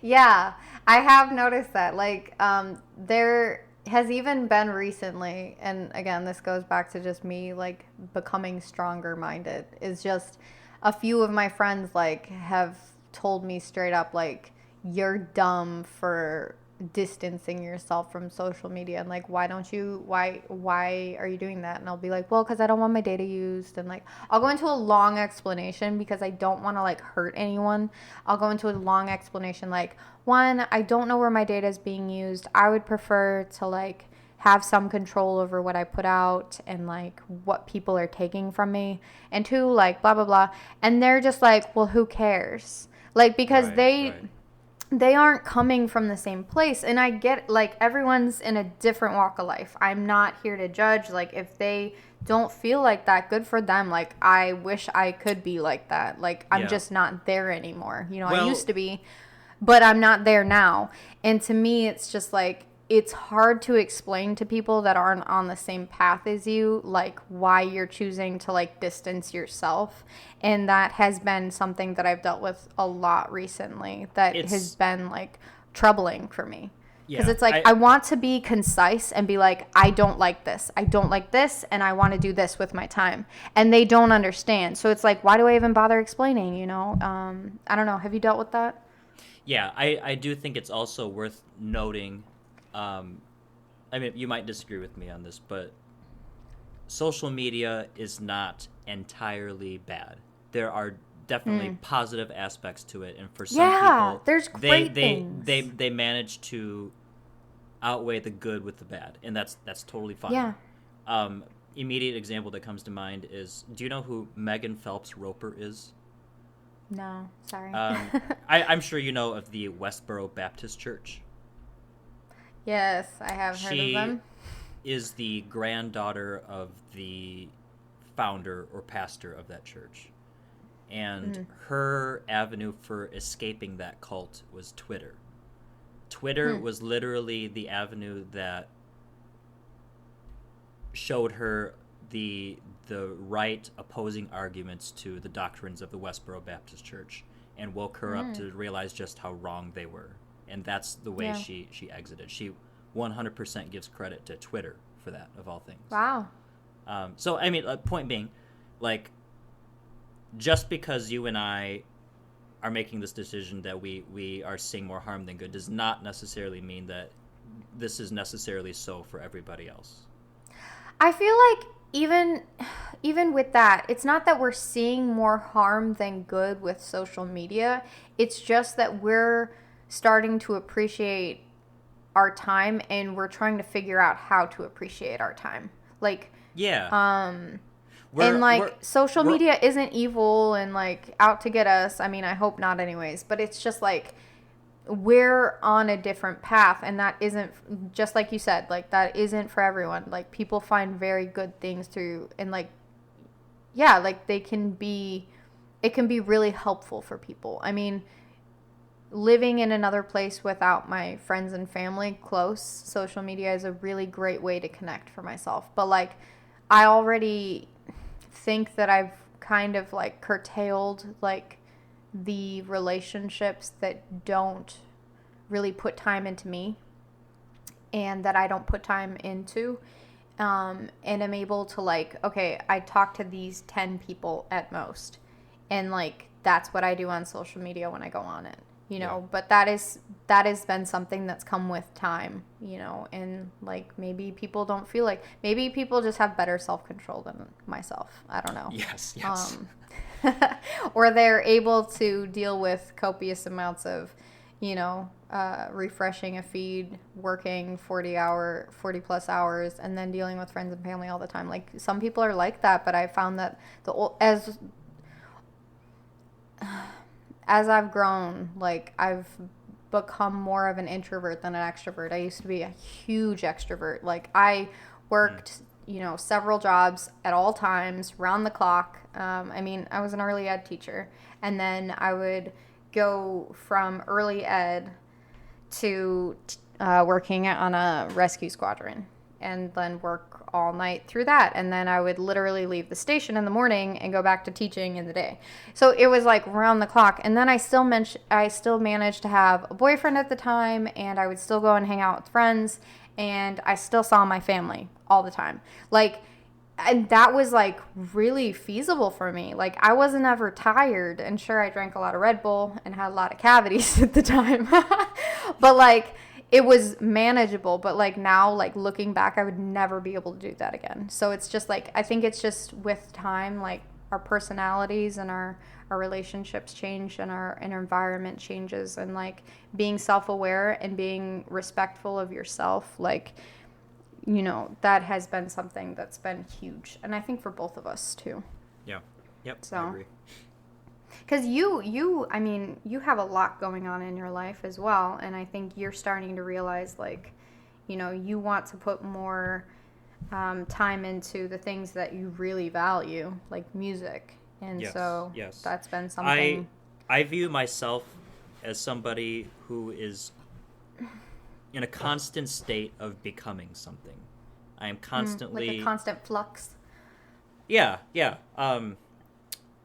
B: Yeah, I have noticed that. Like, there has even been recently, and again, this goes back to just me, like, becoming stronger minded, is just a few of my friends, like, have told me straight up, like, you're dumb for distancing yourself from social media, and, like, why are you doing that? And I'll be like, well, because I don't want my data used, and, like, I'll go into a long explanation because I don't want to, like, hurt anyone. I'll go into a long explanation, like, one, I don't know where my data is being used. I would prefer to, like, have some control over what I put out and, like, what people are taking from me, and two, like, blah blah blah. And they're just like, well, who cares? Like, because they aren't coming from the same place. And I get, like, everyone's in a different walk of life. I'm not here to judge. Like, if they don't feel like that, good for them. Like, I wish I could be like that. Like, I'm just not there anymore. You know, I used to be, but I'm not there now. And to me, it's just like, it's hard to explain to people that aren't on the same path as you, like, why you're choosing to, like, distance yourself. And that has been something that I've dealt with a lot recently that has been, like, troubling for me. Because it's like, I want to be concise and be like, I don't like this. I don't like this, and I want to do this with my time. And they don't understand. So it's like, why do I even bother explaining, you know? I don't know. Have you dealt with that?
A: Yeah, I do think it's also worth noting. I mean, you might disagree with me on this, but social media is not entirely bad. There are definitely positive aspects to it, and for some people,
B: there's great things.
A: They manage to outweigh the good with the bad, and that's totally fine.
B: Yeah.
A: Immediate example that comes to mind is, do you know who Megan Phelps Roper is?
B: No, sorry.
A: I'm sure you know of the Westboro Baptist Church.
B: Yes, I have heard of them.
A: She is the granddaughter of the founder or pastor of that church. And her avenue for escaping that cult was Twitter. Twitter was literally the avenue that showed her the right opposing arguments to the doctrines of the Westboro Baptist Church and woke her up to realize just how wrong they were. And that's the way she exited. She 100% gives credit to Twitter for that, of all things.
B: Wow.
A: So, I mean, point being, like, just because you and I are making this decision that we are seeing more harm than good does not necessarily mean that this is necessarily so for everybody else.
B: I feel like even with that, it's not that we're seeing more harm than good with social media. It's just that we're starting to appreciate our time, and we're trying to figure out how to appreciate our time. Like,
A: Yeah.
B: and like social media isn't evil and like out to get us. I mean, I hope not anyways, but it's just like we're on a different path, and that isn't, just like you said, like that isn't for everyone. Like people find very good things through, and like, yeah, like it can be really helpful for people. I mean, living in another place without my friends and family close, social media is a really great way to connect for myself. But like, I already think that I've kind of like curtailed like the relationships that don't really put time into me, and that I don't put time into. And I'm able to like, okay, I talk to these 10 people at most. And like, that's what I do on social media when I go on it, you know. Yeah. But that has been something that's come with time, you know. And like, maybe people don't feel like, maybe people just have better self-control than myself. I don't know.
A: Yes.
B: Or they're able to deal with copious amounts of, you know, refreshing a feed, working 40 plus hours, and then dealing with friends and family all the time. Like, some people are like that, but I found that as I've grown, like, I've become more of an introvert than an extrovert. I used to be a huge extrovert. Like, I worked, you know, several jobs at all times, round the clock. I mean, I was an early ed teacher, and then I would go from early ed to working on a rescue squadron, and then work all night through that. And then I would literally leave the station in the morning and go back to teaching in the day. So it was like round the clock. And then I still managed to have a boyfriend at the time, and I would still go and hang out with friends, and I still saw my family all the time. Like, and that was like really feasible for me. Like, I wasn't ever tired, and sure, I drank a lot of Red Bull and had a lot of cavities at the time, but like, it was manageable. But like, now, like, looking back, I would never be able to do that again. So it's just like, I think it's just with time, like, our personalities and our relationships change, and our environment changes, and like, being self-aware and being respectful of yourself, like, you know, that has been something that's been huge. And I think for both of us too.
A: Yeah. Yep.
B: So,
A: I agree.
B: Because I mean, you have a lot going on in your life as well. And I think you're starting to realize, like, you know, you want to put more time into the things that you really value, like music. And so that's been something.
A: I view myself as somebody who is in a constant state of becoming something. I am constantly...
B: like a constant flux.
A: Yeah.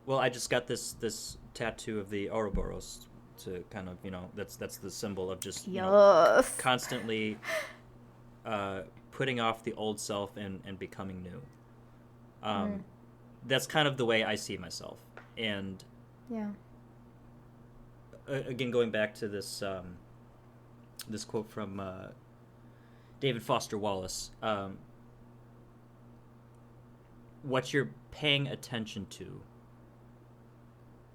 A: Well, I just got this tattoo of the Ouroboros to kind of, you know, that's the symbol of just, you know, constantly putting off the old self and becoming new. That's kind of the way I see myself. And again, going back to this this quote from David Foster Wallace, what you're paying attention to,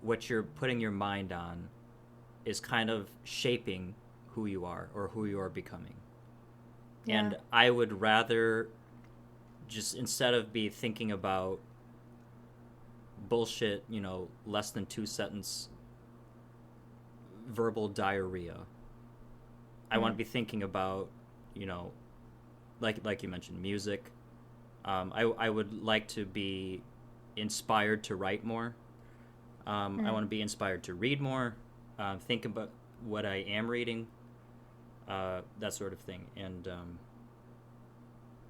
A: what you're putting your mind on, is kind of shaping who you are or who you are becoming. Yeah. And I would rather just, instead of be thinking about bullshit, you know, less than 2-sentence verbal diarrhea, I want to be thinking about, you know, like you mentioned, music. I would like to be inspired to write more. I want to be inspired to read more, think about what I am reading, that sort of thing. And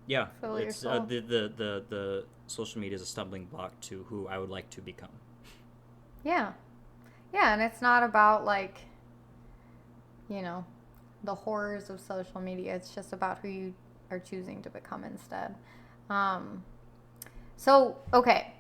A: it's the social media is a stumbling block to who I would like to become.
B: Yeah, and it's not about, like, you know, the horrors of social media. It's just about who you are choosing to become instead. So, okay,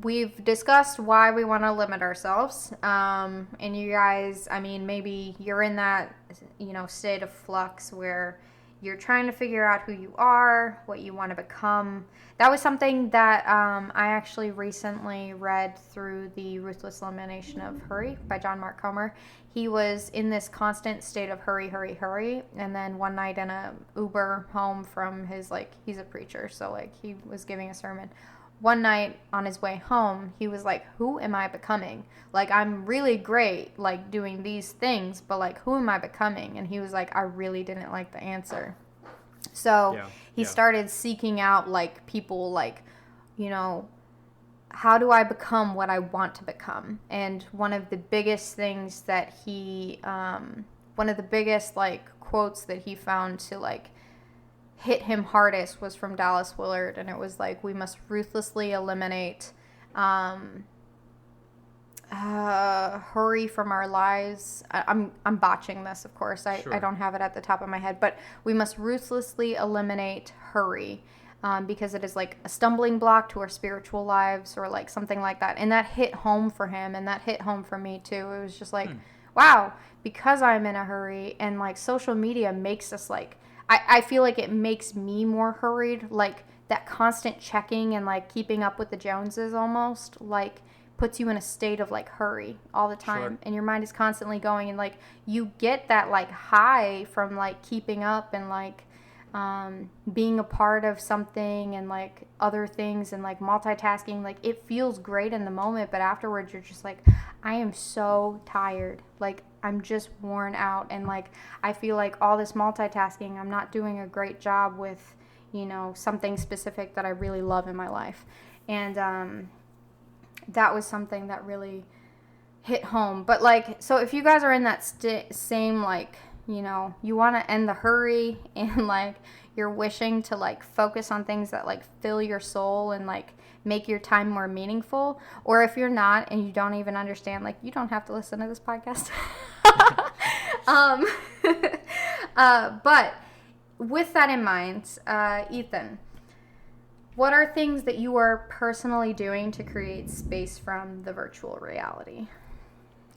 B: we've discussed why we want to limit ourselves. And you guys, I mean, maybe you're in that, you know, state of flux where you're trying to figure out who you are, what you want to become. That was something that I actually recently read through the Ruthless Elimination of Hurry by John Mark Comer. He was in this constant state of hurry, hurry, hurry. And then one night in a Uber home from his, like, he's a preacher, so, like, he was giving a sermon. One night on his way home, he was like, who am I becoming? Like, I'm really great, like, doing these things, but, like, who am I becoming? And he was like, I really didn't like the answer. So he started seeking out, like, people, like, you know, how do I become what I want to become? And one of the biggest things that one of the biggest, like, quotes that he found to, like, hit him hardest was from Dallas Willard, and it was like, we must ruthlessly eliminate hurry from our lives. I'm botching this, of course. I don't have it at the top of my head, but we must ruthlessly eliminate hurry because it is like a stumbling block to our spiritual lives, or like something like that. And that hit home for him, and that hit home for me too. It was just like, wow, because I'm in a hurry, and like social media makes us like, I feel like it makes me more hurried, like that constant checking and like keeping up with the Joneses almost, like puts you in a state of like hurry all the time. And your mind is constantly going, and like you get that like high from like keeping up and like being a part of something and like other things and like multitasking. Like it feels great in the moment, but afterwards you're just like, I am so tired. Like I'm just worn out, and like I feel like all this multitasking, I'm not doing a great job with, you know, something specific that I really love in my life. And that was something that really hit home. But like, so if you guys are in that same, like, you know, you want to end the hurry and like you're wishing to like focus on things that like fill your soul and like make your time more meaningful, or if you're not and you don't even understand, like you don't have to listen to this podcast. But with that in mind, Ethan, what are things that you are personally doing to create space from the virtual reality?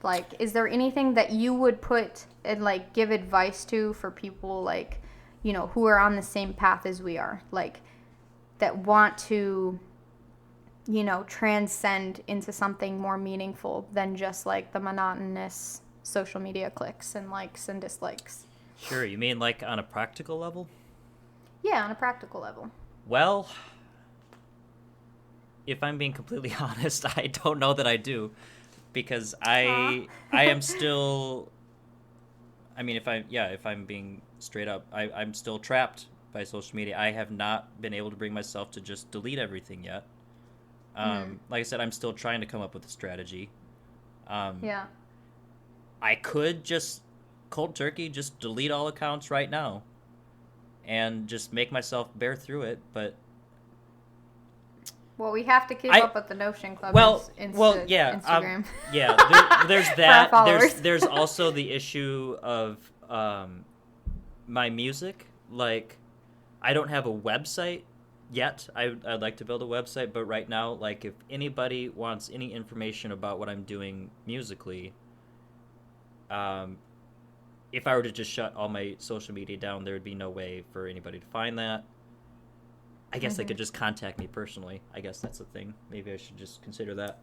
B: Like, is there anything that you would put and like give advice to for people, like, you know, who are on the same path as we are, like that want to, you know, transcend into something more meaningful than just like the monotonous social media clicks and likes and dislikes?
A: Sure. You mean like on a practical level?
B: Yeah, on a practical level.
A: Well, if I'm being completely honest, I don't know that I do, because I am still, I mean, if I'm being straight up, I'm still trapped by social media. I have not been able to bring myself to just delete everything yet. Like I said, I'm still trying to come up with a strategy. I could just cold turkey, just delete all accounts right now and just make myself bear through it, but
B: well, we have to keep up with the Notion Club.
A: Instagram. There's that. There's also the issue of my music. Like, I don't have a website yet. I'd like to build a website, but right now, like, if anybody wants any information about what I'm doing musically, if I were to just shut all my social media down, there would be no way for anybody to find that. I guess they could just contact me personally. I guess that's the thing. Maybe I should just consider that.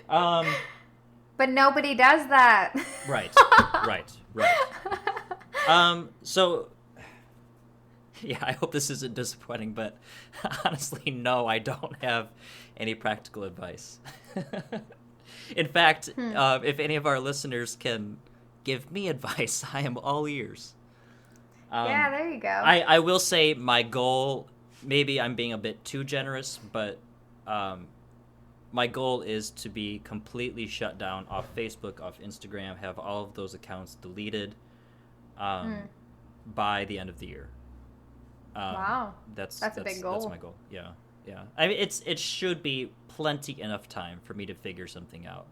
B: But nobody does that.
A: Right. So, yeah, I hope this isn't disappointing, but honestly, no, I don't have any practical advice. In fact, if any of our listeners can give me advice, I am all ears.
B: Yeah, there you go.
A: I will say my goal, maybe I'm being a bit too generous, but my goal is to be completely shut down off Facebook, off Instagram, have all of those accounts deleted by the end of the year.
B: Wow. That's a big goal.
A: That's my goal. Yeah. I mean, it should be plenty enough time for me to figure something out.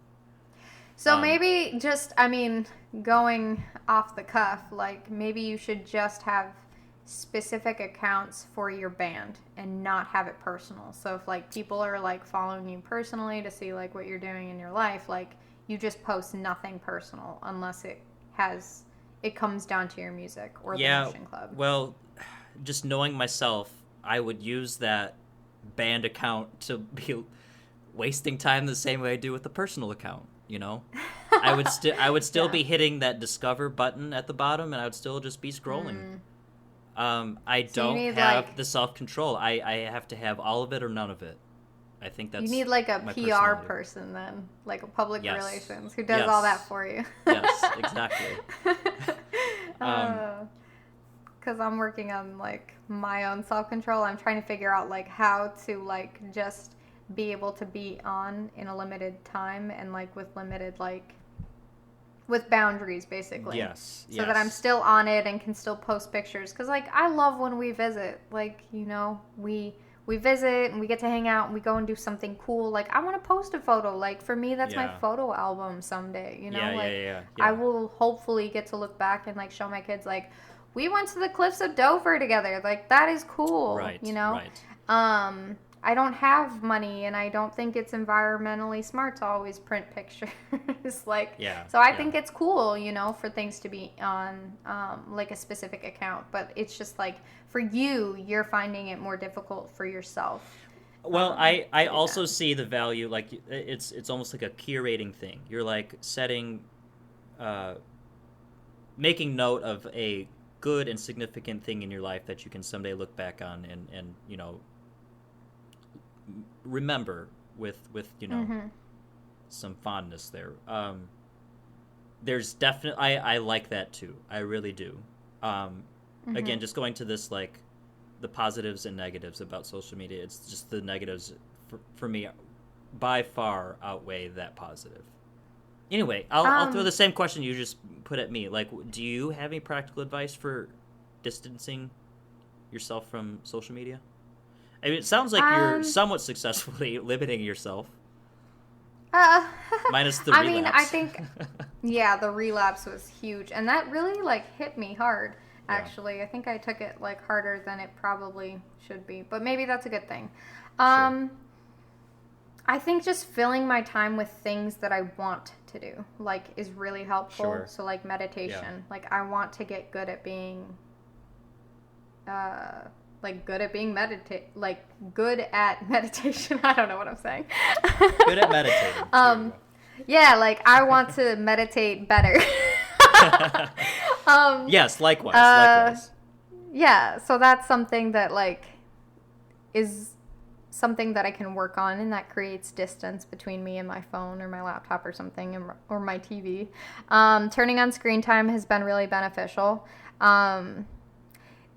B: So maybe just, I mean, going off the cuff, like maybe you should just have specific accounts for your band and not have it personal. So if like people are like following you personally to see like what you're doing in your life, like you just post nothing personal unless it has it comes down to your music or the
A: Yeah,
B: Notion Club?
A: well, just knowing myself, I would use that band account to be wasting time the same way I do with the personal account, you know? I would still
B: Yeah.
A: be hitting that discover button at the bottom, and I would still just be scrolling. I
B: So you
A: don't
B: need,
A: have
B: like-
A: the self-control. I have to have all of it or none of it. I think that's
B: You need like a
A: my
B: PR
A: personality.
B: person then, like a public
A: Yes.
B: relations who does all
A: Yes.
B: that for you.
A: Yes, exactly.
B: Because I'm working on like my own self-control. I'm trying to figure out like how to like just be able to be on in a limited time and like with limited like with boundaries basically.
A: Yes.
B: So that I'm still on it and can still post pictures. Because like I love when we visit. Like, you know, we visit and we get to hang out and we go and do something cool. Like I want to post a photo. Like for me, that's my
A: Yeah.
B: photo album someday. You know,
A: Yeah,
B: like
A: yeah.
B: I will hopefully get to look back and like show my kids like we went to the cliffs of Dover together. Like that is cool.
A: Right.
B: You know.
A: Right.
B: I don't have money and I don't think it's environmentally smart to always print pictures. Like,
A: Yeah,
B: so I
A: yeah.
B: think it's cool, you know, for things to be on like a specific account. But it's just like for you, you're finding it more difficult for yourself.
A: Well, I
B: do
A: also
B: that.
A: see the value, like it's almost like a curating thing. You're like setting, making note of a good and significant thing in your life that you can someday look back on and you know, remember with you know, some fondness there. There's definitely, I like that too. I really do. Again, just going to this, like, the positives and negatives about social media, it's just the negatives for me by far outweigh that positive. Anyway, I'll throw the same question you just put at me. Like, do you have any practical advice for distancing yourself from social media? I mean, it sounds like you're somewhat successfully limiting yourself. Minus the relapse.
B: I mean, I think, yeah, the relapse was huge. And that really, like, hit me hard, actually. I think I took it, like, harder than it probably should be. But maybe that's a good thing.
A: Sure.
B: I think just filling my time with things that I want to do, like, is really helpful.
A: Sure.
B: So, like, meditation.
A: Yeah.
B: Like, I want to get good at being... good at meditation. I don't know what I'm saying.
A: Good at meditating. There you go.
B: Yeah, like I want to meditate better.
A: Yes, likewise.
B: Yeah, so that's something that like is something that I can work on, and that creates distance between me and my phone or my laptop or something, or my TV. Turning on screen time has been really beneficial.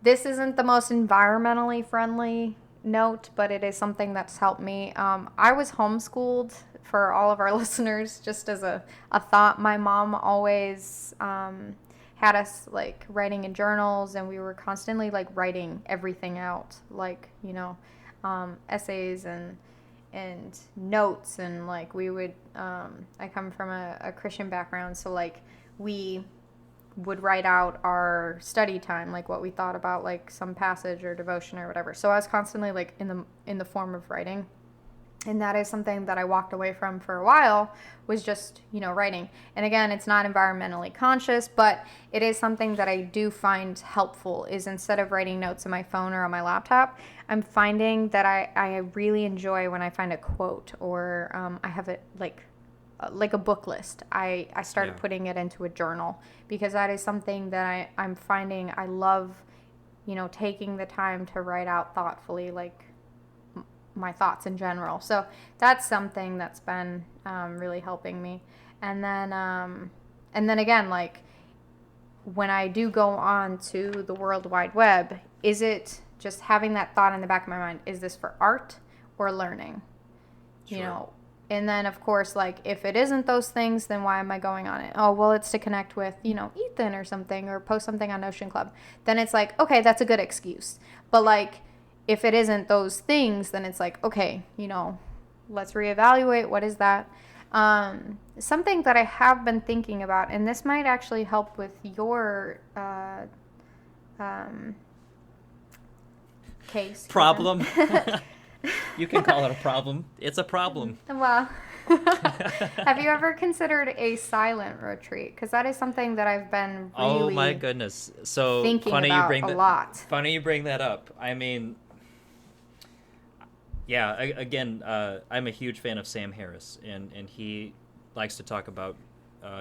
B: This isn't the most environmentally friendly note, but it is something that's helped me. I was homeschooled, for all of our listeners, just as a thought. My mom always had us like writing in journals, and we were constantly like writing everything out, like, you know, essays and notes, and like we would I come from a Christian background, so like we would write out our study time, like what we thought about like some passage or devotion or whatever. So I was constantly like in the form of writing. And that is something that I walked away from for a while, was just, you know, writing. And again, it's not environmentally conscious, but it is something that I do find helpful, is instead of writing notes on my phone or on my laptop, I'm finding that I really enjoy when I find a quote, or I have it like a book list. I started putting it into a journal, because that is something that I'm finding I love, you know, taking the time to write out thoughtfully, like my thoughts in general. So that's something that's been really helping me. And then again, like when I do go on to the World Wide Web, is it just having that thought in the back of my mind, is this for art or learning?
A: Sure.
B: You know, and then of course, like if it isn't those things, then why am I going on it? Oh, well, it's to connect with, you know, Ethan or something, or post something on Notion Club. Then it's like, okay, that's a good excuse. But like, if it isn't those things, then it's like, okay, you know, let's reevaluate. What is that? Something that I have been thinking about, and this might actually help with your case.
A: Problem. You can call it a problem. It's a problem.
B: Well, Have you ever considered a silent retreat? Because that is something that I've been really
A: Oh my goodness! So
B: thinking
A: funny
B: about
A: you bring
B: a
A: that.
B: lot.
A: Funny you bring that up. I mean, yeah. Again, I'm a huge fan of Sam Harris, and he likes to talk about.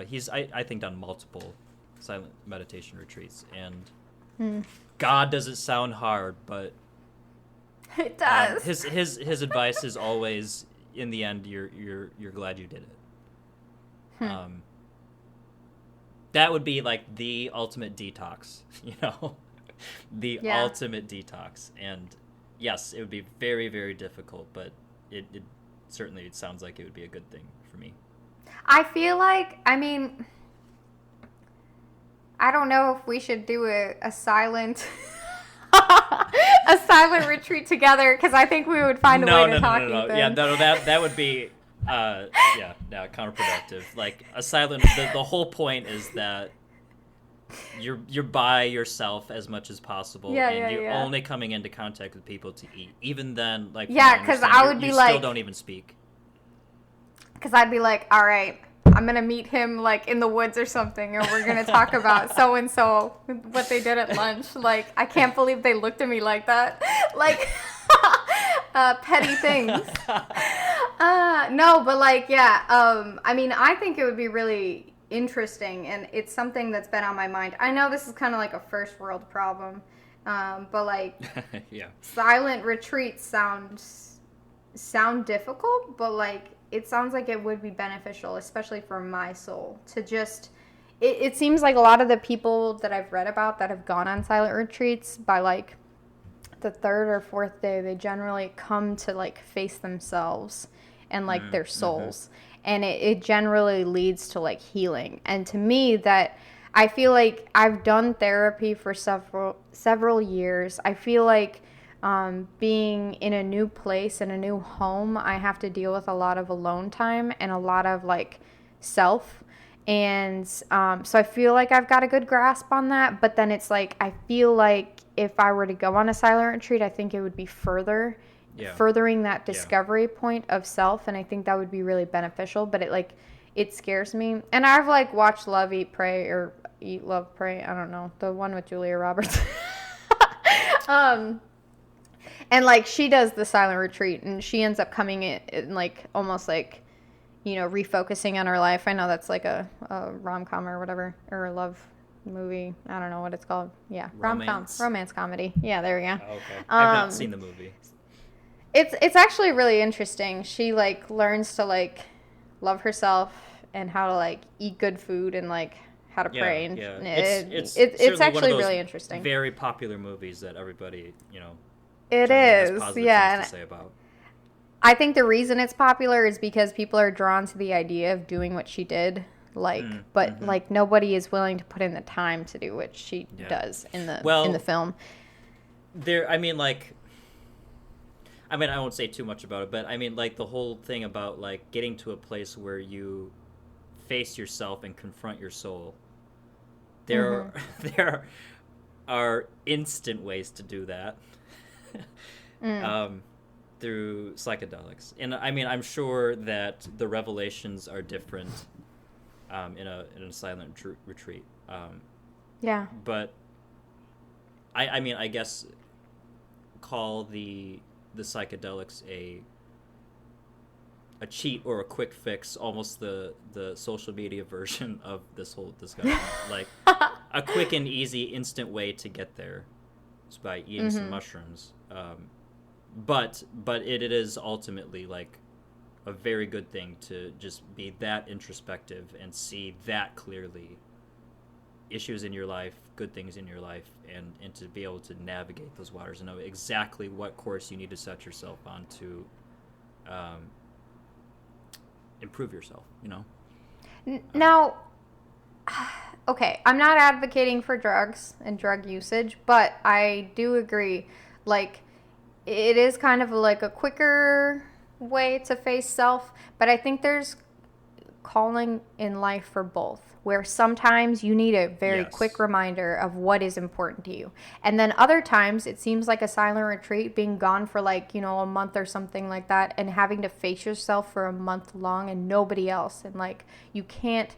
A: He's I think done multiple silent meditation retreats, and God, does it sound hard, but
B: It does.
A: His advice is always, in the end, you're glad you did it. That would be like the ultimate detox, the ultimate detox. And yes, it would be very, very difficult, but it certainly it sounds like it would be a good thing for me.
B: I feel like, I mean, I don't know if we should do a silent a silent retreat together, because I think we would find a way to talk.
A: No.
B: Ethan.
A: Yeah, that would be counterproductive. Like a silent. The whole point is that you're by yourself as much as possible, and you're only coming into contact with people to eat. Even then, like
B: because I would be
A: you
B: like,
A: still don't even speak.
B: Because I'd be like, all right, I'm going to meet him like in the woods or something, or we're going to talk about so-and-so, what they did at lunch. Like, I can't believe they looked at me like that. Like, petty things. No, but like, I mean, I think it would be really interesting, and it's something that's been on my mind. I know this is kind of like a first world problem, but like, silent retreats sound difficult, but like, it sounds like it would be beneficial, especially for my soul, to just, it seems like a lot of the people that I've read about that have gone on silent retreats, by like the third or fourth day, they generally come to like face themselves and like their souls. And it generally leads to like healing. And to me, that I feel like I've done therapy for several years. I feel like being in a new place, in a new home, I have to deal with a lot of alone time and a lot of like self. And so I feel like I've got a good grasp on that. But then it's like, I feel like if I were to go on a silent retreat, I think it would be furthering that discovery point of self. And I think that would be really beneficial. But it scares me. And I've like watched Love, Eat, Pray, or Eat, Love, Pray. I don't know. The one with Julia Roberts. And like, she does the silent retreat, and she ends up coming in like almost like, refocusing on her life. I know that's like a rom-com or whatever, or a love movie. I don't know what it's called. Yeah, rom-com, romance comedy. Yeah, there we go.
A: Oh, okay, I've not seen the movie.
B: It's actually really interesting. She like learns to like love herself and how to like eat good food and like how to pray. And it's actually really interesting.
A: Very popular movies that everybody
B: It
A: has
B: is,
A: positive things to say about.
B: I think the reason it's popular is because people are drawn to the idea of doing what she did, like nobody is willing to put in the time to do what she does in the film.
A: I won't say too much about it, but I mean, like, the whole thing about like getting to a place where you face yourself and confront your soul. There are instant ways to do that. Through psychedelics, and I mean, I'm sure that the revelations are different in a silent retreat. But I guess call the psychedelics a cheat or a quick fix, almost the social media version of this whole discussion. Like a quick and easy, instant way to get there is by eating some mushrooms. But it is ultimately like a very good thing to just be that introspective and see that clearly issues in your life, good things in your life, and to be able to navigate those waters and know exactly what course you need to set yourself on to improve yourself,
B: Now, okay, I'm not advocating for drugs and drug usage, but I do agree, like, it is kind of like a quicker way to face self, but I think there's calling in life for both. where sometimes you need a very quick reminder of what is important to you. And then other times it seems like a silent retreat, being gone for like, a month or something like that, and having to face yourself for a month long and nobody else. And like, you can't,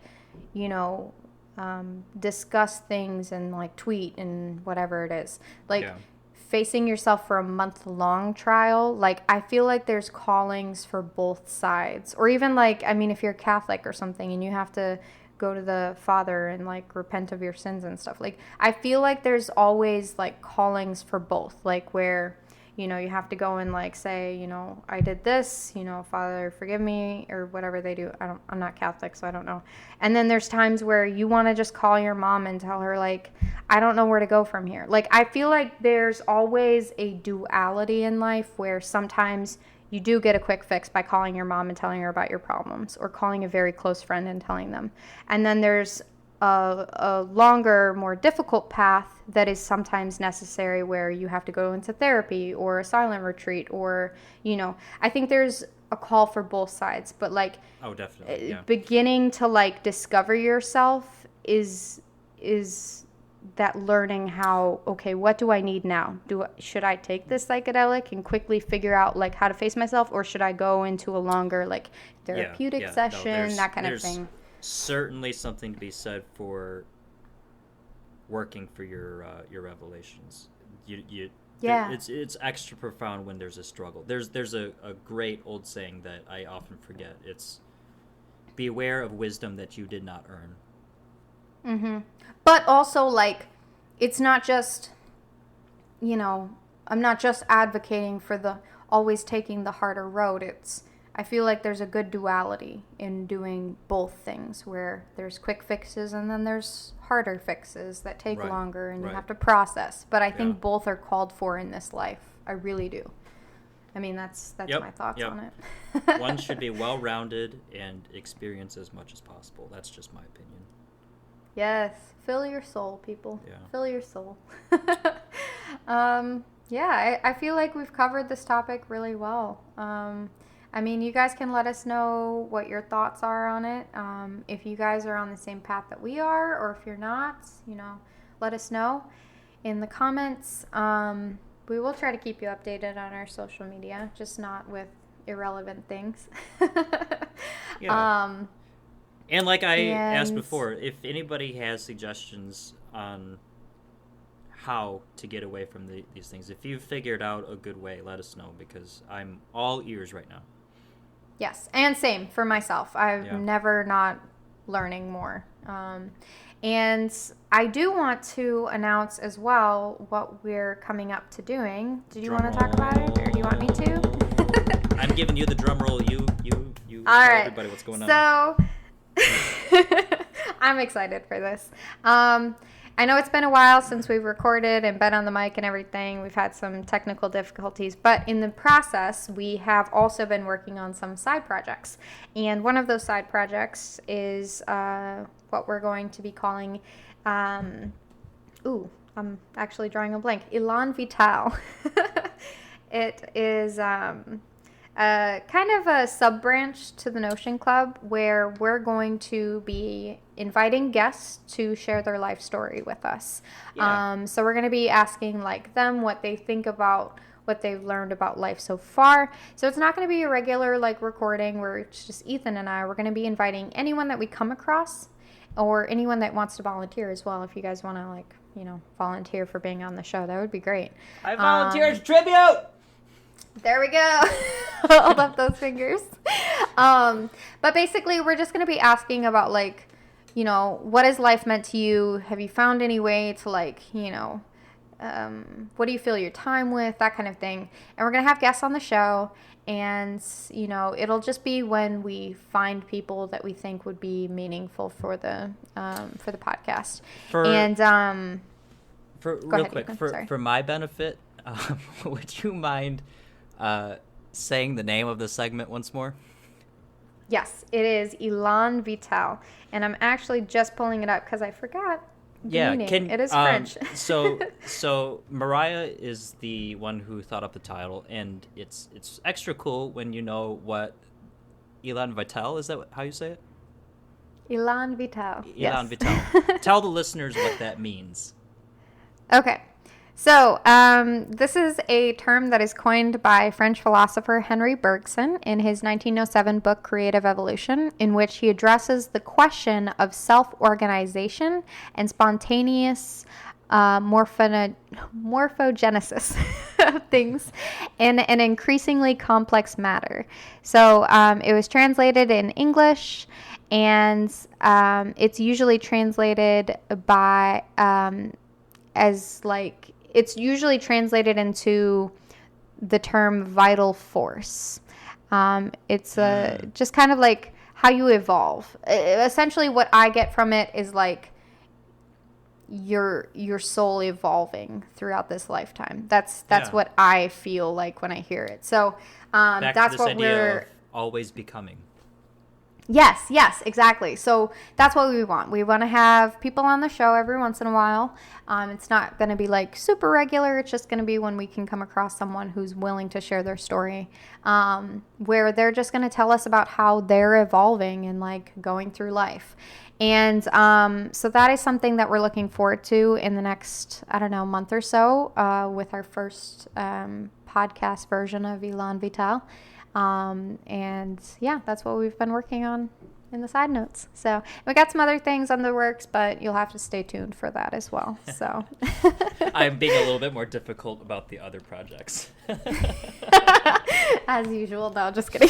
B: discuss things and like tweet and whatever it is. Like, facing yourself for a month-long trial, like, I feel like there's callings for both sides. Or even like, if you're Catholic or something and you have to go to the Father and like repent of your sins and stuff, like, I feel like there's always like callings for both, like where you have to go and like say, I did this, Father, forgive me, or whatever they do. I'm not Catholic, so I don't know. And then there's times where you want to just call your mom and tell her, like, I don't know where to go from here. Like, I feel like there's always a duality in life where sometimes you do get a quick fix by calling your mom and telling her about your problems, or calling a very close friend and telling them. And then there's a longer, more difficult path that is sometimes necessary, where you have to go into therapy or a silent retreat, or, I think there's a call for both sides. But like,
A: definitely,
B: beginning to like discover yourself is that learning how, okay, what do I need now? Should I take this psychedelic and quickly figure out like how to face myself, or should I go into a longer like therapeutic session, that kind of thing?
A: Certainly something to be said for working for your revelations. It's extra profound when there's a struggle. There's a great old saying that I often forget. It's beware of wisdom that you did not earn.
B: Mm-hmm. But also, like, it's not just, I'm not just advocating for the always taking the harder road. I feel like there's a good duality in doing both things, where there's quick fixes and then there's harder fixes that take longer and you have to process. But I think both are called for in this life. I really do. That's my thoughts on it.
A: One should be well-rounded and experience as much as possible. That's just my opinion.
B: Yes. Fill your soul, people.
A: Yeah.
B: Fill your soul. I feel like we've covered this topic really well. You guys can let us know what your thoughts are on it. If you guys are on the same path that we are, or if you're not, let us know in the comments. We will try to keep you updated on our social media, just not with irrelevant things.
A: And like I asked before, if anybody has suggestions on how to get away from these things, if you've figured out a good way, let us know, because I'm all ears right now.
B: Yes, and same for myself. I've never not learning more. And I do want to announce as well what we're coming up to doing. Did you want to talk about it, or do you want me to?
A: I'm giving you the drum roll. You
B: all
A: tell
B: right.
A: Everybody what's going on.
B: So I'm excited for this. I know it's been a while since we've recorded and been on the mic and everything. We've had some technical difficulties, but in the process, we have also been working on some side projects. And one of those side projects is what we're going to be calling, I'm actually drawing a blank, Elan Vital. It is kind of a sub-branch to the Notion Club, where we're going to be inviting guests to share their life story with us. So we're going to be asking them what they think about what they've learned about life so far. So it's not going to be a regular recording where it's just Ethan and I. We're going to be inviting anyone that we come across, or anyone that wants to volunteer as well. If you guys want to volunteer for being on the show, that would be great.
A: I volunteer as tribute.
B: There we go. Hold up those fingers. But basically, we're just going to be asking about, what has life meant to you? Have you found any way to, what do you fill your time with? That kind of thing. And we're going to have guests on the show. And, it'll just be when we find people that we think would be meaningful for the podcast.
A: For my benefit, would you mind saying the name of the segment once more?
B: Yes, it is Elan Vital, and I'm actually just pulling it up because I forgot the meaning. It is French.
A: So Mariah is the one who thought up the title, and it's extra cool when you know what Elan Vital, is that how you say it?
B: Elan vital.
A: Elan vital. Tell the listeners what that means.
B: Okay. So, this is a term that is coined by French philosopher Henry Bergson in his 1907 book, Creative Evolution, in which he addresses the question of self-organization and spontaneous morphogenesis of things in an increasingly complex matter. So, it was translated in English, and it's usually translated by it's usually translated into the term vital force. It's just kind of like how you evolve. Essentially, what I get from it is like your soul evolving throughout this lifetime. That's what I feel like when I hear it. So
A: Back
B: that's
A: to this
B: what
A: idea of always becoming.
B: Yes, exactly. So that's what we want. We want to have people on the show every once in a while. It's not going to be like super regular. It's just going to be when we can come across someone who's willing to share their story, where they're just going to tell us about how they're evolving and like going through life. And so that is something that we're looking forward to in the next, month or so with our first podcast version of Elan Vital. And yeah, that's what we've been working on in the side notes. So we got some other things on the works, but you'll have to stay tuned for that as well. So
A: I'm being a little bit more difficult about the other projects.
B: As usual. No, just kidding.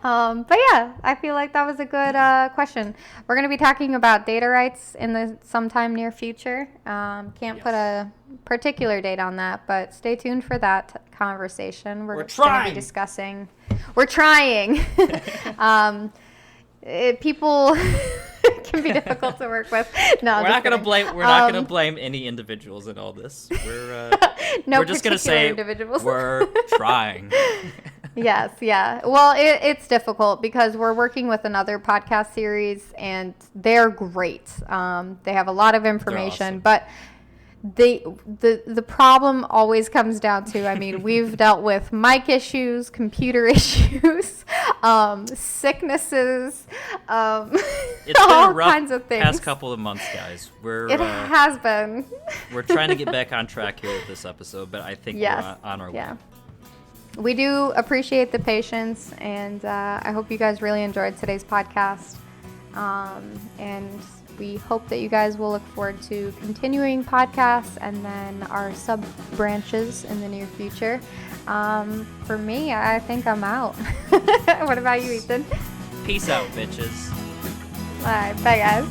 B: But yeah, I feel like that was a good question. We're going to be talking about data rights in the sometime near future. Can't put a particular date on that, but stay tuned for that conversation. We're going to be discussing. We're trying. People can be difficult to work with. No,
A: we're not going to blame. We're not going to blame any individuals in all this. We're just going to say individuals. We're trying.
B: Yes, yeah. Well, it's difficult because we're working with another podcast series, and they're great. They have a lot of information, but the problem always comes down to, we've dealt with mic issues, computer issues, sicknesses,
A: it's
B: all
A: been rough
B: kinds of things.
A: Past couple of months, guys.
B: It has been.
A: We're trying to get back on track here with this episode, but I think we're on our way.
B: We do appreciate the patience, and I hope you guys really enjoyed today's podcast. And we hope that you guys will look forward to continuing podcasts and then our sub-branches in the near future. For me, I think I'm out. What about you, Ethan?
A: Peace out, bitches.
B: All right, bye, guys.